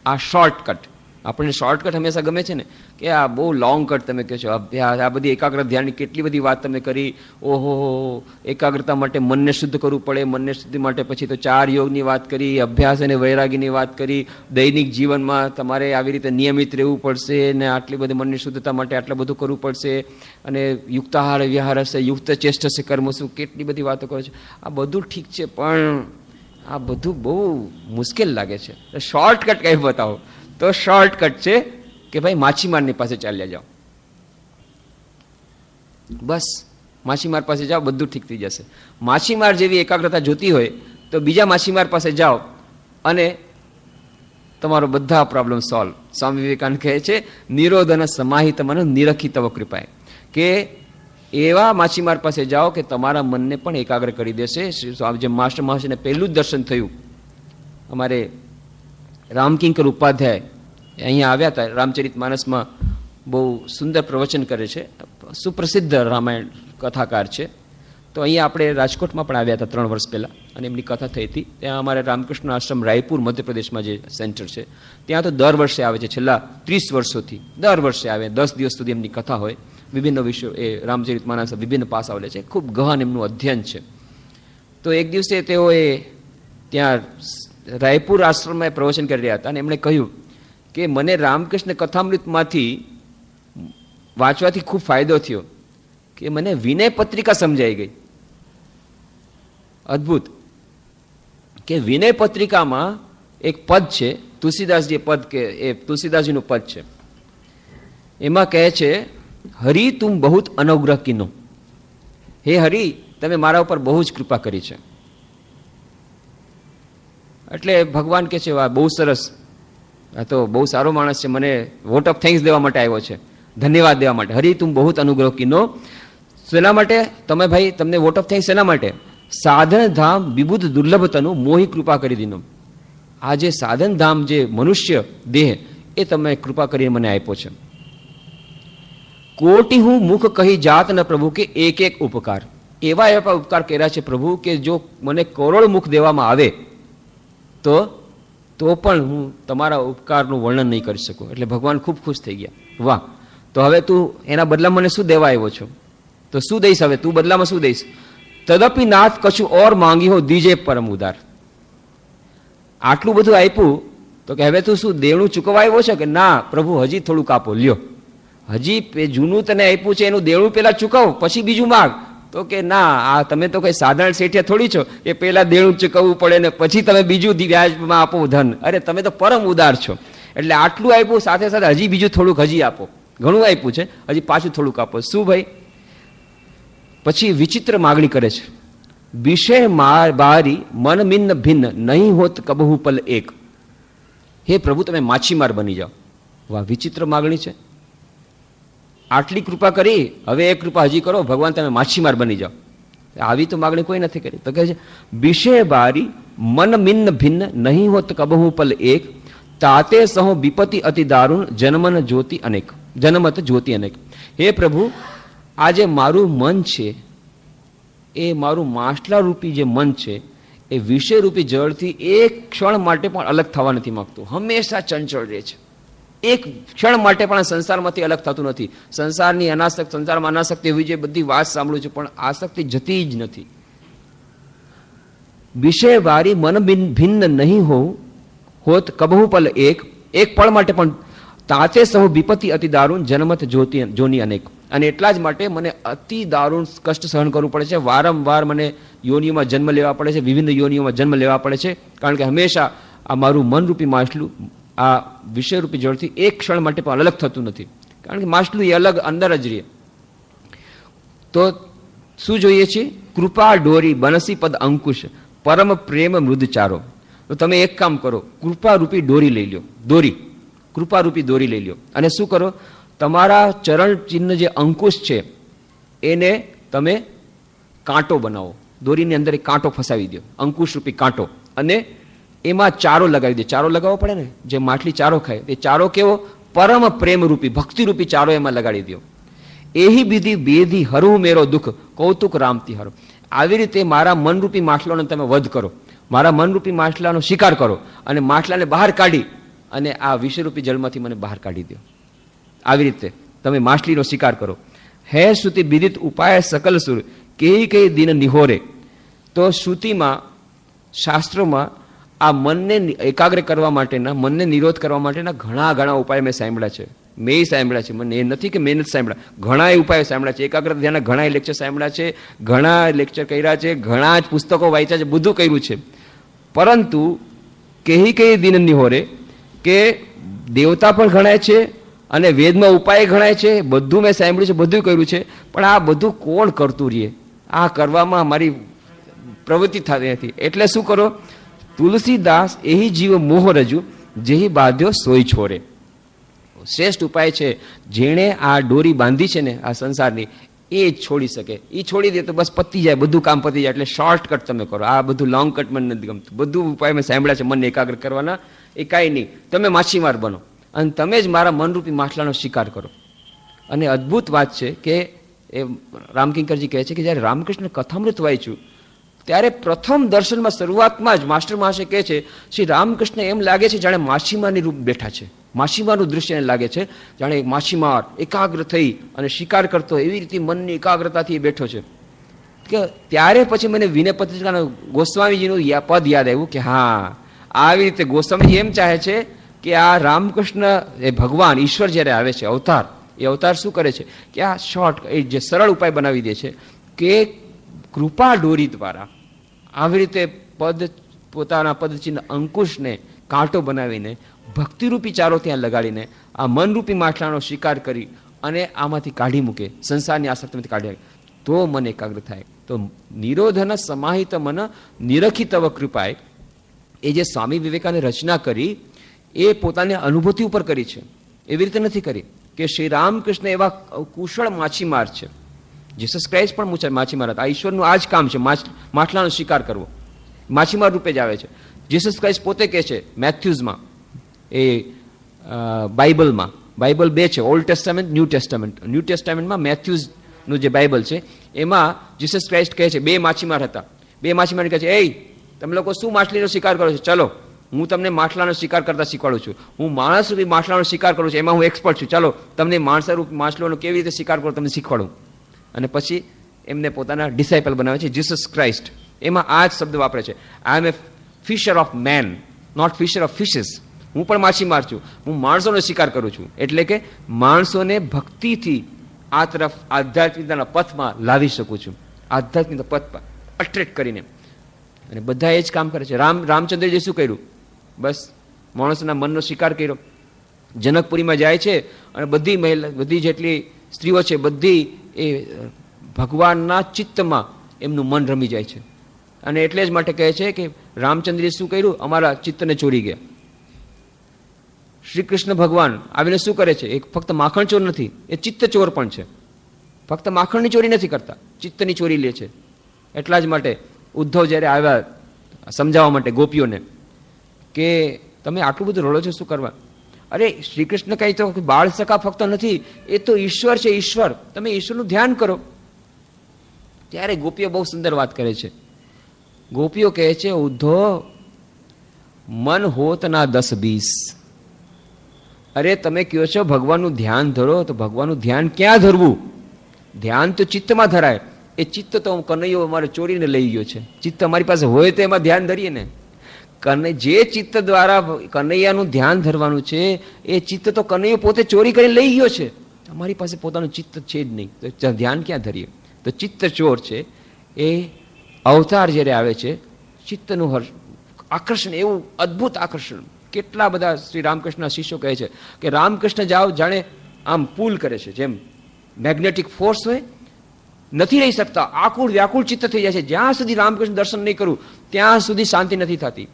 આ શોર્ટકટ, આપણને શોર્ટકટ હંમેશા ગમે છે ને, કે આ બહુ લોંગ કટ તમે કહો છો, અભ્યાસ, આ બધી એકાગ્ર ધ્યાનની કેટલી બધી વાત તમે કરી. ઓહો, એકાગ્રતા માટે મનને શુદ્ધ કરવું પડે, મનને શુદ્ધિ માટે પછી તો 4 યોગની વાત કરી, અભ્યાસ અને વૈરાગીની વાત કરી, દૈનિક જીવનમાં તમારે આવી રીતે નિયમિત રહેવું પડશે ને આટલી બધી મનની શુદ્ધતા માટે આટલું બધું કરવું પડશે અને યુક્તાહાર વિહાર હશે, યુક્ત ચેષ્ટ હશે, કર્મ શું, કેટલી બધી વાતો કરો છો. આ બધું ઠીક છે, પણ આ બધું બહુ મુશ્કેલ લાગે છે. શોર્ટકટ કઈ બતાવો? તો શોર્ટકટ છે કે ભાઈ માછીમારની પાસે ચાલ્યા જાઓ, બસ માછીમાર પાસે જાઓ, બધું ઠીક થઈ જશે. માછીમાર જેવી એકાગ્રતા જોતી હોય તો બીજા માછીમાર પાસે જાઓ અને તમારો બધા પ્રોબ્લેમ સોલ્વ. સ્વામી વિવેકાનંદ કહે છે, નિરોધન સમાહિત મન નિરખી તવ કૃપાએ, કે એવા માછીમાર પાસે જાઓ કે તમારા મનને પણ એકાગ્ર કરી દેશે. જે માસ્ટર મહાશયને પહેલું જ દર્શન થયું, અમારે રામકિંકર ઉપાધ્યાય અહીંયા આવ્યા હતા, રામચરિત માનસમાં બહુ સુંદર પ્રવચન કરે છે, સુપ્રસિદ્ધ રામાયણ કથાકાર છે. તો અહીંયા આપણે રાજકોટમાં પણ આવ્યા હતા 3 વર્ષ પહેલાં અને એમની કથા થઈ હતી. ત્યાં અમારે રામકૃષ્ણ આશ્રમ રાયપુર મધ્યપ્રદેશમાં જે સેન્ટર છે ત્યાં તો દર વર્ષે આવે છે, છેલ્લા 30 વર્ષોથી દર વર્ષે આવે. 10 દિવસ સુધી એમની કથા હોય, વિભિન્ન વિષયો, એ રામચરિત માનસ વિભિન્ન પાસાઓ લે છે, ખૂબ ગહન એમનું અધ્યયન છે. તો એક દિવસે તેઓએ ત્યાં રાયપુર આશ્રમમાં પ્રવચન કરી રહ્યા હતા અને એમણે કહ્યું કે મને રામકૃષ્ણ કથામૃતમાંથી વાંચવાથી ખૂબ ફાયદો થયો, કે મને વિનય પત્રિકા સમજાઈ ગઈ. અદ્ભુત, કે વિનય પત્રિકામાં એક પદ છે, તુલસીદાસજી પદ, કે એ તુલસીદાસજીનું પદ છે. એમાં કહે છે, હરિ તુમ બહુત અનુગ્રહ કીનો, હે હરિ તમે મારા ઉપર બહુ જ કૃપા કરી છે. એટલે ભગવાન કે છે, વાહ બહુ સરસ, આ તો બહુ સારો માણસ છે, મને વોટ ઓફ થેન્ક્સ દેવા માટે આવ્યો છે, ધન્યવાદ દેવા માટે. હરિ તુમ બહુત અનુગ્રહ કીનો, શેના માટે તમે ભાઈ, તમને વોટ ઓફ થેન્ક્સ શેના માટે? સાધન ધામ વિબુધ દુર્લભતાનું મોહી કૃપા કરી દીધું. આ જે સાધન ધામ, જે મનુષ્ય દેહ, એ તમે કૃપા કરીને મને આપ્યો છે. કોટી હું મુખ કહી જાત ન પ્રભુ કે એક એક ઉપકાર. એવા એવા ઉપકાર કર્યા છે પ્રભુ કે જો મને કરોડ મુખ દેવામાં આવે તો પણ હું તમારા ઉપકારનું વર્ણન નહીં કરી શકું. એટલે ભગવાન ખૂબ ખુશ થઈ ગયા. વાહ, તો હવે તું એના બદલામાં મને શું દેવા આવ્યો છો? તો શું દઈશ હવે? તું બદલામાં શું દઈશ? તદપી નાથ કશું ઓર માંગી હો દીજે પરમ ઉદાર. આટલું બધું આપ્યું તો કે હવે તું શું દેણું ચૂકવવા આવ્યો છે? કે ના પ્રભુ, હજી થોડુંક આપો, લ્યો, હજી જૂનું તને આપ્યું છે એનું દેણું પેલા ચૂકવ, પછી બીજું માગ. તો કે ના, આ તમે તો કઈ સાધારણ શેઠિયા થોડી છો એ પેલા દેણું ચૂકવવું પડે ને પછી તમે બીજું વ્યાજમાં આપો ધન. અરે તમે તો પરમ ઉદાર છો, એટલે આટલું આપ્યું, સાથે સાથે હજી બીજું થોડુંક હજી આપો. ઘણું આપ્યું છે, હજી પાછું થોડુંક આપો. શું ભાઈ? પછી વિચિત્ર માગણી કરે છે. વિષય બારી મન મિન્ન ભિન્ન નહીં હોત કબહુ પલ એક. હે પ્રભુ, તમે માછીમાર બની જાઓ. વાહ, વિચિત્ર માગણી છે. આટલી કૃપા કરી, હવે એક કૃપા હજી કરો, ભગવાન તમે માછીમાર બની જાઓ. આવી તો માગણી કોઈ નથી કરી. તો કહે છે વિષય બારી મન મિન્ન ભિન્ન નહીં હોત કબહુ પલ એક, તાતે સહો વિપતિ અતિ દારૂણ જન્મન જ્યોતિ અનેક. જન્મત જ્યોતિ અનેક. હે પ્રભુ, આ જે મારું મન છે, એ મારું માછલા રૂપી જે મન છે, એ વિષય રૂપી જળથી એક ક્ષણ માટે પણ અલગ થવા નથી માંગતું. હંમેશા ચંચળ રહે છે. એક ક્ષણ માટે પણ સંસારમાંથી અલગ થતું નથી. સંસારની અનાસક્તિ, સંસારમાં અનાસક્તિ એવી જે બધી વાત સાંભળું છું, પણ આસક્તિ જતી જ નથી. વિષય વારી મન ભિન્ન નહીં હોત કબહુ પલ એક, એક પળ માટે પણ. તાતે સહુ વિપતિ અતિ દારૂણ જન્મત જોની અનેક. અને એટલા જ માટે મને અતિ દારૂણ કષ્ટ સહન કરવું પડે છે. વારંવાર મને યોનિઓમાં જન્મ લેવા પડે છે, વિવિધ યોનિઓમાં જન્મ લેવા પડે છે, કારણ કે હંમેશા આ મારું મનરૂપી માછલું આ વિષયરૂપી જળથી એક ક્ષણ માટે પણ અલગ થતું નથી, કારણ કે માછલું એ અલગ અંદર જ રહે. તો શું જોઈએ છે? કૃપા ડોરી બનસી પદ અંકુશ પરમ પ્રેમ મૃદ ચારો. તો તમે એક કામ કરો, કૃપારૂપી ડોરી લઈ લો. કૃપારૂપી દોરી લઈ લો અને શું કરો? તમારા ચરણ ચિહ્ન જે અંકુશ છે એને તમે કાંટો બનાવો. દોરીની અંદર એક કાંટો ફસાવી દો, અંકુશ રૂપી કાંટો, અને એમાં ચારો લગાવી દે. ચારો લગાવવો પડે ને, જે માછલી ચારો ખાય એ ચારો કેવો? પરમ પ્રેમરૂપી ભક્તિરૂપી ચારો એમાં લગાડી દો. એહી બીધી બેધી હરું મેરો દુઃખ કૌતુક રામતી હરો. આવી રીતે મારા મનરૂપી માછલાનો તમે વધ કરો, મારા મનરૂપી માછલાનો શિકાર કરો, અને માછલાને બહાર કાઢી અને આ વિષયરૂપી જળમાંથી મને બહાર કાઢી દો. આવી રીતે તમે માછલીનો શિકાર કરો. હે શ્રુતિ વિદિત ઉપાય સકલ સુર કઈ દિન નિહોરે. તો શ્રુતિમાં, શાસ્ત્રોમાં આ મનને એકાગ્ર કરવા માટેના, મનને નિરોધ કરવા માટેના ઘણા ઘણા ઉપાય મેં સાંભળ્યા છે. મેં સાંભળ્યા છે, મને એ નથી કે મેં નથી સાંભળ્યા, ઘણા ઉપાયો સાંભળ્યા છે. એકાગ્ર ધ્યાનના ઘણા લેક્ચર સાંભળ્યા છે, ઘણા લેક્ચર કર્યા છે, ઘણા જ પુસ્તકો વાંચ્યા છે, બધું કર્યું છે. પરંતુ કઈ દિન નિહોરે કે દેવતા પણ ગણાય છે અને વેદમાં ઉપાય ગણાય છે, બધું મેં સાંભળ્યું છે, બધું કર્યું છે, પણ આ બધું કોણ કરતું રહીએ? આ કરવામાં મારી પ્રવૃત્તિ થતી નથી. એટલે શું કરો? તુલસીદાસ એહી જીવ મોહ રજુ જેહી બાંધ્યો સોય છોરે. શ્રેષ્ઠ ઉપાય છે, જેણે આ દોરી બાંધી છે ને આ સંસારની, એ જ છોડી શકે. એ છોડી દે તો બસ પતી જાય, બધું કામ પતી જાય. એટલે શોર્ટકટ તમે કરો. આ બધું લોંગ કટ મને નથી ગમતું. બધું ઉપાય મેં સાંભળ્યા છે મનને એકાગ્ર કરવાના. એ કાંઈ નહીં, તમે માછીમાર બનો અને તમે જ મારા મનરૂપી માછલાનો શિકાર કરો. અને અદ્ભુત વાત છે કે એ રામકિંકરજી કહે છે કે જ્યારે રામકૃષ્ણ કથામૃત વાંચ્યું ત્યારે પ્રથમ દર્શનમાં શરૂઆતમાં જ માસ્ટર મહાશય કહે છે, શ્રી રામકૃષ્ણ એમ લાગે છે જાણે માછીમારની રૂપ બેઠા છે. માછીમારનું દૃશ્ય એને લાગે છે, જાણે એક માછીમાર એકાગ્ર થઈ અને શિકાર કરતો, એવી રીતે મનની એકાગ્રતાથી બેઠો છે. કે ત્યારે પછી મને વિનય પત્રિકાનું ગોસ્વામીજીનું પદ યાદ આવ્યું કે હા, આવી રીતે ગોસ્વામીજી એમ ચાહે છે કે આ રામકૃષ્ણ એ ભગવાન ઈશ્વર જ્યારે આવે છે અવતાર, એ અવતાર શું કરે છે કે આ શોર્ટ એ જે સરળ ઉપાય બનાવી દે છે કે કૃપા ડોરી દ્વારા આવી રીતે પોતાના પદચિહ્ન અંકુશને કાંટો બનાવીને ભક્તિરૂપી ચારો ત્યાં લગાડીને આ મનરૂપી માછલાનો શિકાર કરી અને આમાંથી કાઢી મૂકે, સંસારની આસક્તિમાંથી કાઢી, તો મન એકાગ્ર થાય. તો નિરોધન સમાહિત મન નિરખિતવ કૃપાય, એ જે સ્વામી વિવેકાનંદે રચના કરી એ પોતાની અનુભૂતિ ઉપર કરી છે. એવી રીતે નથી કરી કે શ્રી રામકૃષ્ણ એવા કુશળ માછીમાર છે. જીસસ ક્રાઇસ્ટ પણ માછીમાર હતા. આ ઈશ્વરનું આ જ કામ છે, માછલાનો શિકાર કરવો. માછીમાર રૂપે જ આવે છે. જીસસ ક્રાઇસ્ટ પોતે કહે છે મેથ્યુઝમાં, એ બાઇબલ બે છે, old testament, new testament. New ટેસ્ટામેન્ટમાં મેથ્યુઝનું જે બાઇબલ છે એમાં જીસસ ક્રાઇસ્ટ કહે છે, બે માછીમાર હતા, બે માછીમાર કહે છે, એ તમે લોકો શું માછલીનો શિકાર કરો છો? ચલો હું તમને માછલાનો શિકાર કરતા શીખવાડું છું. હું માણસ રૂપી માછલાનો શિકાર કરું છું, એમાં હું એક્સપર્ટ છું. ચાલો તમને માણસરૂપી માછલાનો કેવી રીતે શિકાર કરો તમને શીખવાડું. અને પછી એમને પોતાના ડિસાઇપલ બનાવે છે જીસસ ક્રાઇસ્ટ. એમાં આ જ શબ્દ વાપરે છે, I am a fisher of men, not fisher of fishes. હું પણ માછીમાર છું, હું માણસોનો શિકાર કરું છું. એટલે કે માણસોને ભક્તિથી આ તરફ આધ્યાત્મિકતાના પથમાં લાવી શકું છું, આધ્યાત્મિક પથમાં અટ્રેક્ટ કરીને. અને બધા એ જ કામ કરે છે. રામચંદ્રજી શું કર્યું? બસ માણસના મનનો શિકાર કર્યો. જનકપુરીમાં જાય છે અને બધી જેટલી સ્ત્રીઓ છે બધી એ ભગવાનના ચિત્તમાં એમનું મન રમી જાય છે. અને એટલે જ માટે કહે છે કે રામચંદ્રએ શું કર્યું? અમારા ચિત્તને ચોરી ગયા. શ્રી કૃષ્ણ ભગવાન આવીને શું કરે છે? એ ફક્ત માખણ ચોર નથી, એ ચિત્ત ચોર પણ છે. ફક્ત માખણની ચોરી નથી કરતા, ચિત્તની ચોરી લે છે. એટલા જ માટે ઉદ્ધવ જ્યારે આવ્યા સમજાવવા માટે ગોપીઓને કે તમે આટલું બધું રડો છો શું કરવા? અરે શ્રી કૃષ્ણ કઈ તો બાળ સખા ફક્ત નથી, એ તો ઈશ્વર છે, ઈશ્વર. તમે ઈશ્વરનું ધ્યાન કરો. ત્યારે ગોપીઓ બહુ સુંદર વાત કરે છે. ગોપીઓ કહે છે, ઉદ્ધવ મન હોત ના 10-20. અરે તમે કહો છો ભગવાનનું ધ્યાન ધરો, તો ભગવાનનું ધ્યાન ક્યાં ધરવું? ધ્યાન તો ચિત્તમાં ધરાય. એ ચિત્ત તો કનૈયો અમારે ચોરીને લઈ ગયો છે. ચિત્ત અમારી પાસે હોય તો એમાં ધ્યાન ધરીએ ને. જે ચિત્ત દ્વારા કનૈયાનું ધ્યાન ધરવાનું છે એ ચિત્ત તો કનૈયો પોતે ચોરી કરીને લઈ ગયો છે. અમારી પાસે પોતાનું ચિત્ત છે જ નહીં, તો ધ્યાન ક્યાં ધરીએ? તો ચિત્ત ચોર છે એ અવતાર જ્યારે આવે છે, ચિત્તનું આકર્ષણ, એવું અદ્ભુત આકર્ષણ. કેટલા બધા શ્રી રામકૃષ્ણના શિષ્યો કહે છે કે રામકૃષ્ણ જાઓ જાણે આમ પુલ કરે છે, જેમ મેગ્નેટિક ફોર્સ હોય, નથી રહી શકતા, આકુળ વ્યાકુળ ચિત્ત થઈ જાય છે. જ્યાં સુધી રામકૃષ્ણ દર્શન નહીં કરું ત્યાં સુધી શાંતિ નથી થતી.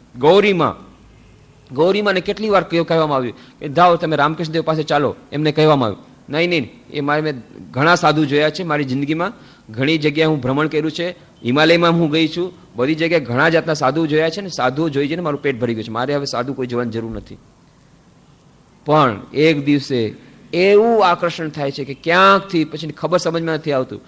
ગૌરીમાં કેટલી વાર કહેવામાં આવ્યું કે જાઓ તમે રામકૃષ્ણ દેવ પાસે ચાલો, એમને કહેવામાં આવ્યું નહીં, એ મેં ઘણા સાધુ જોયા છે મારી જિંદગીમાં, ઘણી જગ્યાએ હું ભ્રમણ કર્યું છે, હિમાલયમાં હું ગઈ છું, બધી જગ્યાએ ઘણા જાતના સાધુ જોયા છે ને સાધુઓ જોઈ જઈને મારું પેટ ભરી ગયું છે. મારે હવે સાધુ કોઈ જોવાની જરૂર નથી. પણ એક દિવસે એવું આકર્ષણ થાય છે કે ક્યાંકથી પછી ખબર સમજમાં નથી આવતું,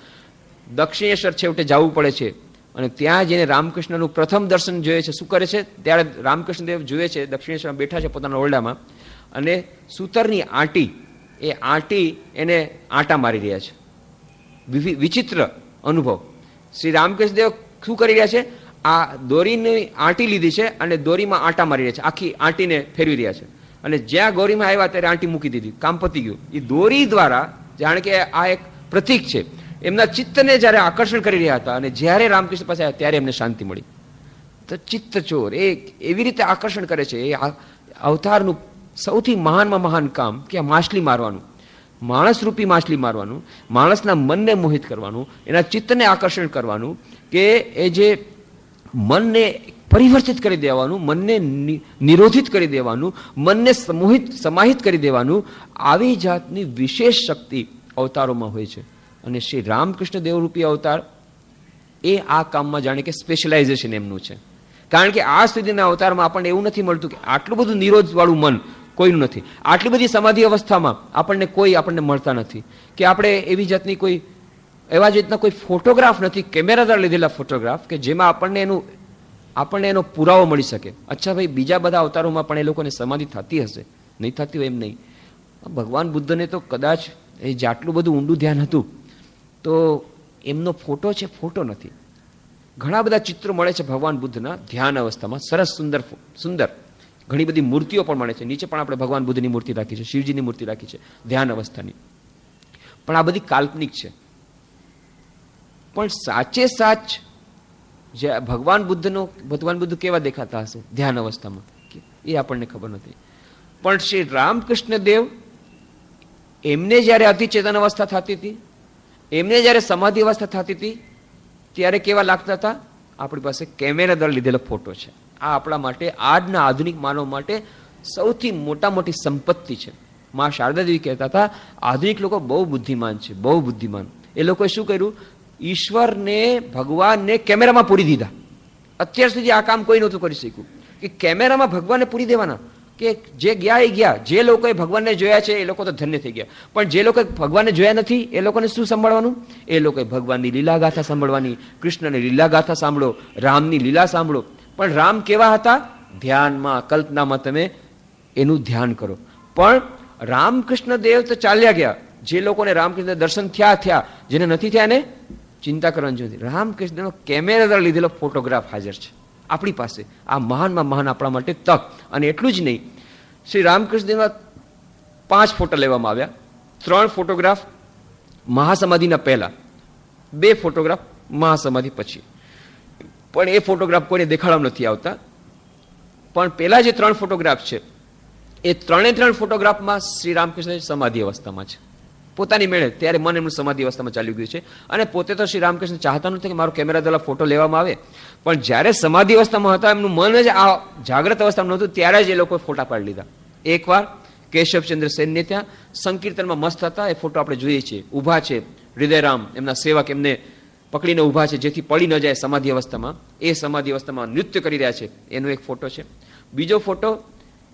દક્ષિણેશ્વર છેવટે જવું પડે છે. અને ત્યાં જઈને રામકૃષ્ણનું પ્રથમ દર્શન જોઈએ છે. શું કરે છે? ત્યારે રામકૃષ્ણદેવ જોઈએ છે દક્ષિણેશ્વરમાં બેઠા છે પોતાના ઓરડામાં, અને સૂતરની આંટી, એ આંટી એને આંટા મારી રહ્યા છે. વિચિત્ર અનુભવ. શ્રી રામકૃષ્ણદેવ શું કરી રહ્યા છે? આ દોરીની આંટી લીધી છે અને દોરીમાં આંટા મારી રહ્યા છે, આખી આંટીને ફેરવી રહ્યા છે. અને જ્યાં ગૌરીમાં આવ્યા ત્યારે આંટી મૂકી દીધી, કામ પતી ગયું. એ દોરી દ્વારા જાણે કે આ એક પ્રતીક છે. એમના ચિત્તને જ્યારે આકર્ષણ કરી રહ્યા હતા અને જ્યારે રામકૃષ્ણ પાસે આવ્યા ત્યારે એમને શાંતિ મળી. તો ચિત્ત ચોર એ એવી રીતે આકર્ષણ કરે છે. એ અવતારનું સૌથી મહાનમાં મહાન કામ કે આ માછલી મારવાનું, માણસ રૂપી માછલી મારવાનું, માણસના મનને મોહિત કરવાનું, એના ચિત્તને આકર્ષણ કરવાનું, કે એ જે મનને પરિવર્તિત કરી દેવાનું, મનને નિરોધિત કરી દેવાનું, મનને સમાહિત કરી દેવાનું, આવી જાતની વિશેષ શક્તિ અવતારોમાં હોય છે. અને શ્રી રામકૃષ્ણ દેવરૂપી અવતાર એ આ કામમાં જાણે કે સ્પેશિયલાઇઝેશન એમનું છે. કારણ કે આ સુધીના અવતારમાં આપણને એવું નથી મળતું કે આટલું બધું નિરોધવાળું મન કોઈનું નથી. આટલી બધી સમાધિ અવસ્થામાં આપણને મળતા નથી, કે આપણે એવી જાતની એવા જ રીતના કોઈ ફોટોગ્રાફ નથી, કેમેરા દ્વારા લીધેલા ફોટોગ્રાફ, કે જેમાં આપણને એનો પુરાવો મળી શકે. અચ્છા ભાઈ, બીજા બધા અવતારોમાં પણ એ લોકોને સમાધિ થતી હશે, નહીં થતી હોય એમ નહીં. ભગવાન બુદ્ધને તો કદાચ એ જેટલું બધું ઊંડું ધ્યાન હતું તો એમનો ફોટો છે, ફોટો નથી. ઘણા બધા ચિત્રો મળે છે ભગવાન બુદ્ધના ધ્યાન અવસ્થામાં, સરસ સુંદર ઘણી બધી મૂર્તિઓ પણ મળે છે. નીચે પણ આપણે ભગવાન બુદ્ધની મૂર્તિ રાખી છે, શિવજીની મૂર્તિ રાખી છે ધ્યાન અવસ્થાની. પણ આ બધી કાલ્પનિક છે. પણ સાચે સાચ જે ભગવાન બુદ્ધ કેવા દેખાતા હશે ધ્યાન અવસ્થામાં એ આપણને ખબર નથી. પણ શ્રી રામકૃષ્ણ દેવ, એમને જ્યારે અતિચેતન અવસ્થા થતી હતી, એમને જ્યારે સમાધિ અવસ્થા થતી હતી, ત્યારે કેવા લાગતા હતા? આપણી પાસે કેમેરા દ્વારા લીધેલો ફોટો છે. આ આપણા માટે, આજના આધુનિક માનવ માટે સૌથી મોટી સંપત્તિ છે. માં શારદા દેવી કહેતા હતા, આધુનિક લોકો બહુ બુદ્ધિમાન છે, બહુ બુદ્ધિમાન. એ લોકોએ શું કર્યું? ઈશ્વરને, ભગવાનને કેમેરામાં પૂરી દીધા. અત્યાર સુધી આ કામ કોઈ નહોતું કરી શક્યું, કે કેમેરામાં ભગવાનને પૂરી દેવાના, કે જે ગયા એ ગયા, જે લોકોએ ભગવાનને જોયા છે એ લોકો તો ધન્ય થઈ ગયા, પણ જે લોકોએ ભગવાનને જોયા નથી એ લોકોને શું સાંભળવાનું? એ લોકોએ ભગવાનની લીલા ગાથા સાંભળવાની. કૃષ્ણની લીલા ગાથા સાંભળો, રામની લીલા સાંભળો. પણ રામ કેવા હતા? ધ્યાનમાં, કલ્પનામાં તમે એનું ધ્યાન કરો. પણ રામકૃષ્ણ દેવ તો ચાલ્યા ગયા. જે લોકોને રામકૃષ્ણ દર્શન થયા, જેને નથી થયા ને ચિંતા કરવાની જરૂર નથી. રામકૃષ્ણનો કેમેરા દ્વારા લીધેલો ફોટોગ્રાફ હાજર છે આપણી પાસે. આ મહાનમાં મહાન આપણા માટે તક. અને એટલું જ નહીં, શ્રી રામકૃષ્ણદેવના 5 ફોટો લેવામાં આવ્યા. 3 ફોટોગ્રાફ મહાસમાધિના પહેલા, 2 ફોટોગ્રાફ મહાસમાધિ પછી. પણ એ ફોટોગ્રાફ કોઈને દેખાડવામાં નથી આવતા. પણ પેલા જે 3 ફોટોગ્રાફ છે એ 3 ફોટોગ્રાફમાં શ્રી રામકૃષ્ણ સમાધિ અવસ્થામાં છે, પોતાની મેળે. ત્યારે મન એમનું સમાધિ અવસ્થામાં ચાલ્યું ગયું છે. અને પોતે તો શ્રી રામકૃષ્ણ ચાહતા નહોતા કે મારો કેમેરા દ્વારા ફોટો લેવામાં આવે, પણ જ્યારે સમાધિ અવસ્થામાં હતા, એમનું મન જ આ જાગ્રત અવસ્થામાં નહોતું, ત્યારે જ એ લોકોએ ફોટા પાડી લીધા. એકવાર કેશવચંદ્ર સેનને ત્યાં સંકીર્તનમાં મસ્ત હતા, એ ફોટો આપણે જોઈએ છીએ. ઊભા છે હૃદયરામ, એમના સેવક એમને પકડીને ઊભા છે જેથી પડી ન જાય સમાધિ અવસ્થામાં. એ સમાધિ અવસ્થામાં નૃત્ય કરી રહ્યા છે, એનો એક ફોટો છે. બીજો ફોટો,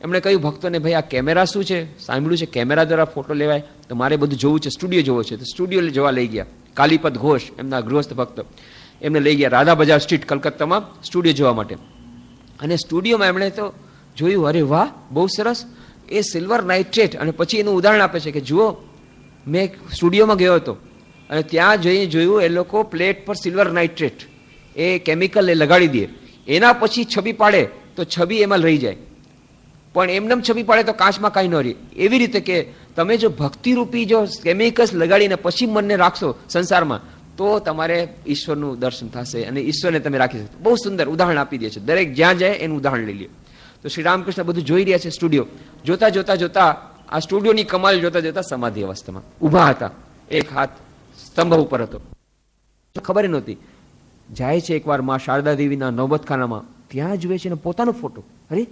એમણે કહ્યું ભક્તોને, ભાઈ આ કેમેરા શું છે? સાંભળ્યું છે કેમેરા દ્વારા ફોટો લેવાય, તો મારે બધું જોવું છે, સ્ટુડિયો જોવો છે. તો સ્ટુડિયો જોવા લઈ ગયા. કાલીપદ ઘોષ, એમના ગૃહસ્થ ભક્ત, એમને લઈ ગયા રાધા બજાર સ્ટ્રીટ કલકત્તામાં સ્ટુડિયો જોવા માટે. અને સ્ટુડિયોમાં એમણે તો જોયું, અરે વાહ, બહુ સરસ, એ સિલ્વર નાઇટ્રેટ. અને પછી એનું ઉદાહરણ આપે છે કે જુઓ, મેં સ્ટુડિયોમાં ગયો હતો અને ત્યાં જઈને જોયું, એ લોકો પ્લેટ પર સિલ્વર નાઇટ્રેટ એ કેમિકલ લગાડી દે, એના પછી છબી પાડે તો છબી એમાં રહી જાય, પણ એમનેમ છબી પાડે તો કાચમાં કાંઈ ન રહે. એવી રીતે કે તમે જો ભક્તિરૂપી જો કેમિકલ્સ લગાડીને પછી મનને રાખશો સંસારમાં, તો તમારે ઈશ્વરનું દર્શન થશે અને ઈશ્વરને તમે રાખી શકશો. બહુ સુંદર ઉદાહરણ આપી દે છે. દરેક જ્યાં જાય એનું ઉદાહરણ લઈ લે. તો શ્રી રામકૃષ્ણ બધું જોઈ રહ્યા છે. સ્ટુડિયો જોતા જોતા જોતા, આ સ્ટુડિયોની કમાલ જોતા જોતા સમાધિ અવસ્થામાં ઊભા હતા. એક હાથ સ્તંભ ઉપર હતો, ખબર નહોતી. જાય છે એકવાર માં શારદા દેવીના નવબતખાનામાં, ત્યાં જુએ છે ને પોતાનો ફોટો. અરે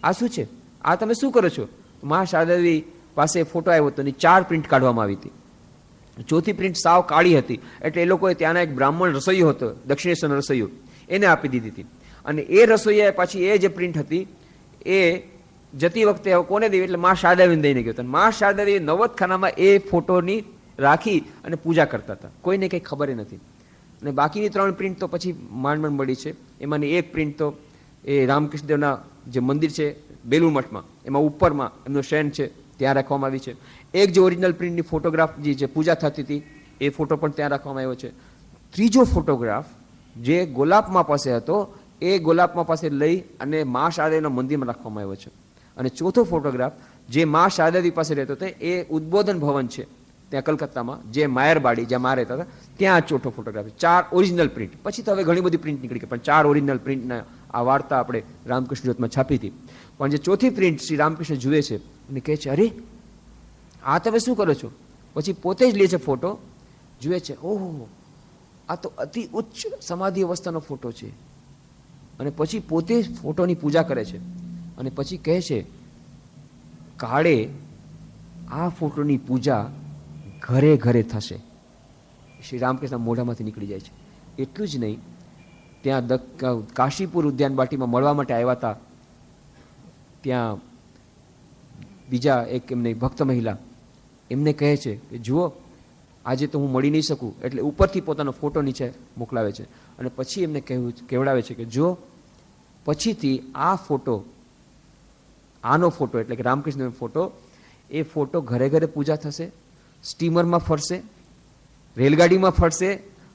આ શું છે? આ તમે શું કરો છો? માં શારદા દેવી પાસે ફોટો આવ્યો હતો, એની 4 પ્રિન્ટ કાઢવામાં આવી હતી. 4થી પ્રિન્ટ સાવ કાળી હતી, એટલે એ લોકોએ ત્યાંના એક બ્રાહ્મણ રસોઈયો હતો, દક્ષિણેશ્વરનો રસોઈયો, એને આપી દીધી હતી. અને એ રસોઈએ પાછી એ જે પ્રિન્ટ હતી એ જતી વખતે કોને દેવી? એટલે માં શારદા દેવીને દઈને ગયો. માં શારદા દેવી નવબતખાનામાં એ ફોટોની રાખી અને પૂજા કરતા હતા. કોઈને કંઈ ખબર નથી. અને બાકીની 3 પ્રિન્ટ તો પછી માંડ મળી છે. એમાંની એક પ્રિન્ટ તો એ રામકૃષ્ણદેવના જે મંદિર છે બેલુર મઠમાં, એમાં ઉપરમાં એમનું શયન છે, ત્યાં રાખવામાં આવી છે. એક જે ઓરિજિનલ પ્રિન્ટની ફોટોગ્રાફ જે પૂજા થતી હતી એ ફોટો પણ ત્યાં રાખવામાં આવ્યો છે. ત્રીજો ફોટોગ્રાફ જે ગોલાપમાં પાસે હતો, એ ગોલાપમાં પાસે લઈ અને મા શારદાના મંદિરમાં રાખવામાં આવ્યો છે. અને ચોથો ફોટોગ્રાફ જે મા શારદાજી પાસે રહેતો હતો, એ ઉદ્બોધન ભવન છે ત્યાં કલકત્તામાં, જે માયરબાડી જ્યાં મા રહેતા હતા, ત્યાં ચોથો ફોટોગ્રાફ. 4 original print. પછી તો હવે ઘણી બધી પ્રિન્ટ નીકળી ગઈ, પણ 4 ઓરિજિનલ પ્રિન્ટના આ વાર્તા આપણે રામકૃષ્ણ જ્યોતમાં છાપી હતી. પણ જે ચોથી પ્રિન્ટ શ્રી રામકૃષ્ણ જુએ છે અને કહે છે, અરે આ તમે શું કરો છો? પછી પોતે જ લે છે ફોટો, જુએ છે, ઓહો આ તો અતિ ઉચ્ચ સમાધિ અવસ્થાનો ફોટો છે. અને પછી પોતે ફોટોની પૂજા કરે છે. અને પછી કહે છે, કાળે આ ફોટોની પૂજા ઘરે ઘરે થશે. શ્રી રામકૃષ્ણ મોઢામાંથી નીકળી જાય છે. એટલું જ નહીં, ત્યાં કાશીપુર ઉદ્યાન બાટીમાં મળવા માટે આવ્યા હતા, ત્યાં બીજા એક એમને ભક્ત મહિલા એમને કહે છે કે જુઓ, આજે તો હું મળી નહીં શકું, એટલે ઉપરથી પોતાનો ફોટો નીચે મોકલાવે છે. અને પછી એમને કહેવડાવે છે કે જો પછીથી આ ફોટો, આનો ફોટો એટલે કે રામકૃષ્ણનો ફોટો, એ ફોટો ઘરે ઘરે પૂજા થશે, સ્ટીમરમાં ફરશે, રેલગાડીમાં ફરશે,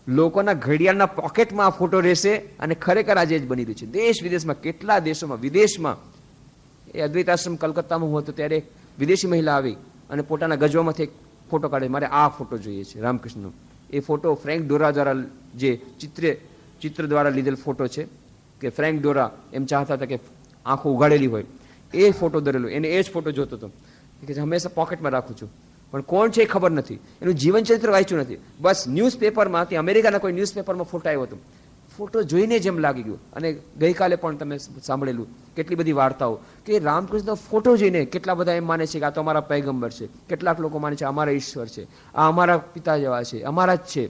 લોકોના ઘડિયાળના પોકેટમાં આ ફોટો રહેશે. અને ખરેખર આજે જ બની રહ્યું છે. દેશ વિદેશમાં, કેટલા દેશોમાં, વિદેશમાં. એ અદ્વૈત આશ્રમ કલકત્તામાં હું હતો ત્યારે એક વિદેશી મહિલા આવી અને પોતાના ગજવામાંથી એક ફોટો કાઢે, મારે આ ફોટો જોઈએ છે રામકૃષ્ણનો. એ ફોટો ફ્રેન્ક ડોરા દ્વારા જે ચિત્ર દ્વારા લીધેલ ફોટો છે, કે ફ્રેન્ક ડોરા એમ ચાહતા હતા કે આંખો ઉગાડેલી હોય, એ ફોટો દરેલો. એને એ જ ફોટો જોતો હતો કે હંમેશા પોકેટમાં રાખું છું. પણ કોણ છે એ ખબર નથી, એનું જીવન ચરિત્ર વાંચ્યું નથી. બસ ન્યૂઝપેપરમાં, ત્યાં અમેરિકાના કોઈ ન્યૂઝપેપરમાં ફોટો આવ્યો હતો, ફોટો જોઈને જેમ લાગી ગયું. અને ગઈકાલે પણ તમે સાંભળેલું કેટલી બધી વાર્તાઓ કે રામકૃષ્ણનો ફોટો જોઈને કેટલા બધા એમ માને છે કે આ તો અમારા પૈગંબર છે, કેટલાક લોકો માને છે અમારા ઈશ્વર છે, આ અમારા પિતા જેવા છે, અમારા જ છે.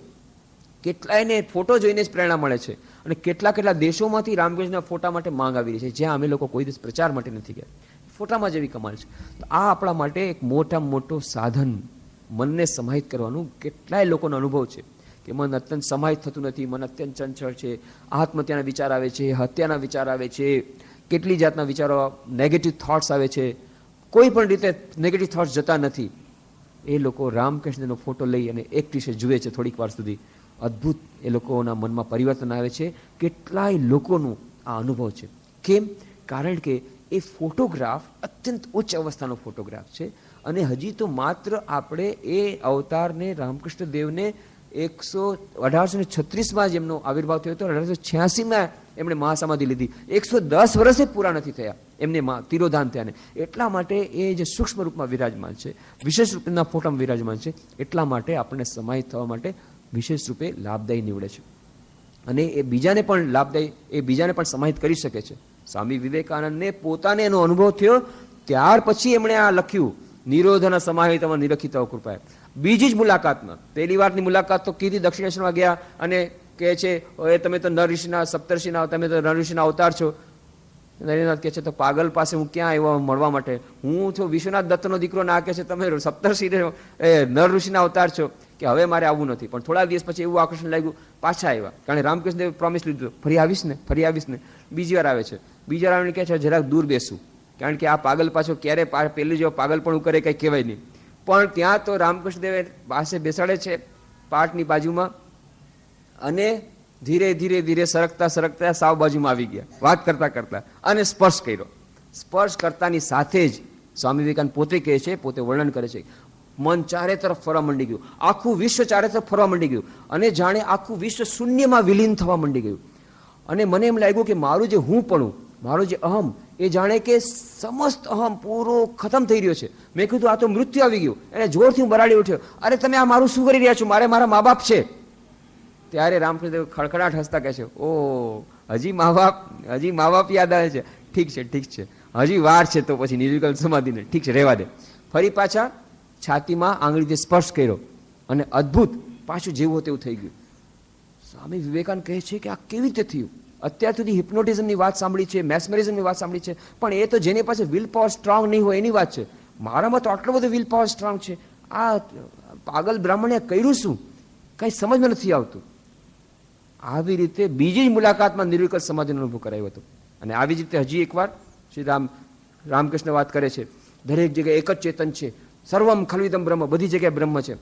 કેટલાયને ફોટો જોઈને જ પ્રેરણા મળે છે. અને કેટલા દેશોમાંથી રામકૃષ્ણના ફોટા માટે માંગ આવી રહી છે, જ્યાં અમે લોકો કોઈ દિવસ પ્રચાર માટે નથી ગયા. ફોટામાં જેવી કમાલ છે. તો આ આપણા માટે એક મોટામાં મોટું સાધન, મનને સમાહિત કરવાનું. કેટલાય લોકોનો અનુભવ છે કે મન અત્યંત સમાહિત થતું નથી, મન અત્યંત ચંચળ છે, આત્મહત્યાના વિચાર આવે છે, હત્યાના વિચાર આવે છે, કેટલી જાતના વિચારો, નેગેટિવ થોટ્સ આવે છે, કોઈ પણ રીતે નેગેટિવ થોટ્સ જતા નથી. એ લોકો રામકૃષ્ણનો ફોટો લઈ અને એક ટીશે જુએ છે થોડીક વાર સુધી. અદ્ભુત એ લોકોના મનમાં પરિવર્તન આવે છે. કેટલાય લોકોનું આ અનુભવ છે. કેમ? કારણ કે એ ફોટોગ્રાફ અત્યંત ઉચ્ચ અવસ્થાનો ફોટોગ્રાફ છે. અને હજી તો માત્ર આપણે એ અવતારને, રામકૃષ્ણ દેવને 1836માં જ એમનો આવિર્ભાવ થયો હતો, 1886માં એમણે મહાસમાધિ લીધી, 110 વર્ષે પૂરા નથી થયા એમને તિરોધાન થયાને. એટલા માટે એ જે સૂક્ષ્મ રૂપમાં વિરાજમાન છે, વિશેષ રૂપના ફોટામાં વિરાજમાન છે, એટલા માટે આપણને સમાહિત થવા માટે વિશેષ રૂપે લાભદાયી નીવડે છે. અને એ બીજાને પણ લાભદાયી, એ બીજાને પણ સમાહિત કરી શકે છે. સ્વામી વિવેકાનંદને પોતાને એનો અનુભવ થયો, ત્યાર પછી એમણે આ લખ્યું, નિરોધન સમાહિતમાં નિરખિત કૃપાએ. બીજી જ મુલાકાતમાં, પહેલી વારની મુલાકાત તો કીધી, દક્ષિણેશ્વરમાં ગયા અને કહે છે, એ તમે તો નર ઋષિના, સપ્તર્ષિના, તમે તો નર ઋષિના અવતાર છો. નરેન્દ્રનાથ કહે છે, તો પાગલ પાસે હું ક્યાં આવ્યો મળવા માટે? હું તો વિશ્વનાથ દત્તનો દીકરો, ના કહે છે તમે સપ્તર્ષિ નર ઋષિના અવતાર છો, કે હવે મારે આવવું નથી. પણ થોડા દિવસ પછી એવું આકર્ષણ લાગ્યું, પાછા આવ્યા. કારણ કે રામકૃષ્ણદેવે પ્રોમિસ લીધું, ફરી આવીશ ને, ફરી આવીશ ને. બીજી વાર આવે છે. બીજી વાર આવીને કહે છે, જરાક દૂર બેસું, કારણ કે આ પાગલ પાછો ક્યારે પેલું જેવો પાગલ પણ કરે કંઈ કહેવાય નહીં. પણ ત્યાં તો રામકૃષ્ણદેવે પાસે બેસાડે છે પાઠની બાજુમાં, અને ધીરે ધીરે ધીરે સરકતા સરકતા સાવ બાજુમાં આવી ગયા, વાત કરતા કરતા, અને સ્પર્શ કર્યો. સ્પર્શ કરતાની સાથે જ સ્વામી વિવેકાનંદ પોતે કહે છે, પોતે વર્ણન કરે છે, મન ચારે તરફ ફરવા માંડી ગયું, આખું વિશ્વ ચારે તરફ ફરવા માંડી ગયું, અને જાણે આખું વિશ્વ શૂન્યમાં વિલીન થવા માંડી ગયું. અને મને એમ લાગ્યું કે મારું જે હું પણ, મારો જે અહમ, એ જાણે કે સમસ્ત અહમ પૂરો ખતમ થઈ રહ્યો છે. મેં કીધું, આ તો મૃત્યુ આવી ગયું. એને જોરથી હું બરાડી ઉઠ્યો, અરે તમે આ મારું શું કરી રહ્યા છો? મારે મારા મા બાપ છે. ત્યારે રામકૃષ્ણદેવ ખડખડાટ હસતા કહે છે, ઓ હજી મા બાપ યાદ આવે છે? ઠીક છે, ઠીક છે, હજી વાર છે તો પછી નિર્વિકલ્પ સમાધિને. ઠીક છે, રહેવા દે. ફરી પાછા છાતીમાં આંગળીથી સ્પર્શ કર્યો, અને અદ્ભુત પાછું જેવું તેવું થઈ ગયું. સ્વામી વિવેકાનંદ કહે છે કે આ કેવી રીતે થયું? અત્યાર સુધી હિપ્નોટિઝમની વાત સાંભળી છે, મેસ્મરિઝમની વાત સાંભળી છે, પણ એ તો જેની પાસે વિલ પાવર સ્ટ્રોંગ નહીં હોય એની વાત છે. મારામાં તો આટલો બધો વિલ પાવર સ્ટ્રોંગ છે. આ પાગલ બ્રાહ્મણે કર્યું શું? કંઈ સમજમાં નથી આવતું. આવી રીતે બીજી જ મુલાકાતમાં નિર્વિકલ્પ સમાધિનો અનુભવ કરાયો હતો. અને આવી જ રીતે હજી એકવાર શ્રી રામકૃષ્ણ વાત કરે છે, દરેક જગ્યાએ એક જ ચેતન છે, સર્વમ ખલ્વિદમ બ્રહ્મ, બધી જગ્યાએ બ્રહ્મ છે.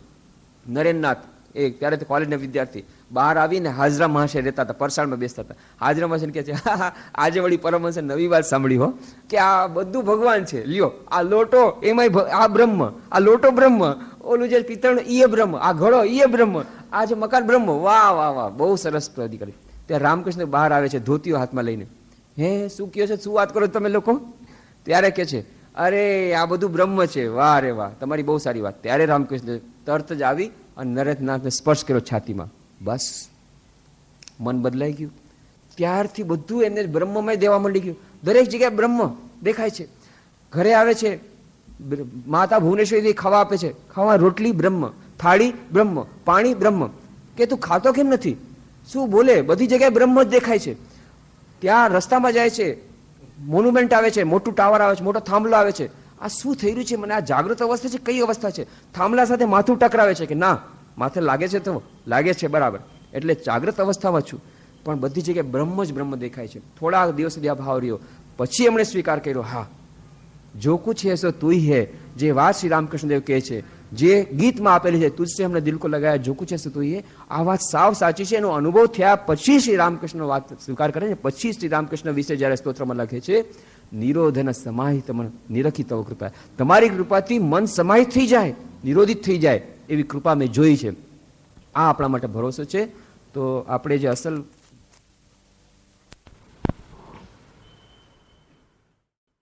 નરેન્દ્રનાથ, એ ત્યારે તો કોલેજના વિદ્યાર્થી, બહાર આવીને હાજરા મહાશય રહેતા હતા, પરસાળમાં બેસતા હતા. હાજરા મહાશય કહે છે, આજે વળી પરમહંસે નવી વાત સાંભળી હો, કે આ બધું ભગવાન છે. લ્યો, આ લોટો એમાંય આ બ્રહ્મ, આ લોટો બ્રહ્મ, ઓલું જે પિત્તળ ઈ બ્રહ્મ, આ ઘડો ઈ બ્રહ્મ, આ જે મકાન બ્રહ્મ. વાહ વાહ વાહ, બહુ સરસ પ્રગતિ કરી. ત્યારે રામકૃષ્ણ બહાર આવે છે ધોતીઓ હાથમાં લઈને. હે, શું કહો છે? શું વાત કરો તમે લોકો? ત્યારે કે છે, અરે આ બધું બ્રહ્મ છે. વાહ રે વાહ, તમારી બહુ સારી વાત. ત્યારે રામકૃષ્ણ તરત જ આવી અને નરેન્દ્રનાથને સ્પર્શ કર્યો છાતીમાં. બસ મન બદલાઈ ગયું. ત્યારથી બધું એને બ્રહ્મમય દેવા માંડી ગયું. દરેક જગ્યાએ બ્રહ્મ દેખાય છે. ઘરે આવે છે, માતા ભુવનેશ્વરી ખાવા આપે છે, ખાવા રોટલી બ્રહ્મ, થાળી બ્રહ્મ, પાણી બ્રહ્મ. કે તું ખાતો કેમ નથી? શું બોલે? બધી જગ્યાએ બ્રહ્મ જ દેખાય છે. ત્યાં રસ્તામાં જાય છે, મોન્યુમેન્ટ આવે છે, મોટું ટાવર આવે છે, મોટો થાંભલો આવે છે. આ શું થઈ રહ્યું છે? મને આ જાગૃત અવસ્થા છે, કઈ અવસ્થા છે? થાંભલા સાથે માથું ટકરાવે છે કે ના, માથે લાગે છે તો લાગે છે, બરાબર, એટલે જાગૃત અવસ્થામાં છું, પણ બધી જગ્યાએ બ્રહ્મ જ બ્રહ્મ દેખાય છે. થોડા દિવસ સુધી આ ભાવ રહ્યો, પછી એમણે સ્વીકાર કર્યો, હા જો કુછ હે સો તું હી હે. જે વાત શ્રી રામકૃષ્ણદેવ કહે છે, જે ગીતમાં આપેલી છે, તુજસે હમને દિલ કો લગાયા, જો કુછ હે સો તું હી હે, આ વાત સાવ સાચી છે. એનો અનુભવ થયા પછી શ્રી રામકૃષ્ણ વાત સ્વીકાર કરે છે. પછી શ્રી રામકૃષ્ણ વિશે જ્યારે સ્તોત્રમાં લખે છે, નિરોધન સમાહિત મન નિરખિત કૃપા, તમારી કૃપાથી મન સમાહિત થઈ જાય, નિરોધિત થઈ જાય, એવી કૃપા મેં જોઈ છે. આ આપણા માટે ભરોસો છે. તો આપણે જે અસલ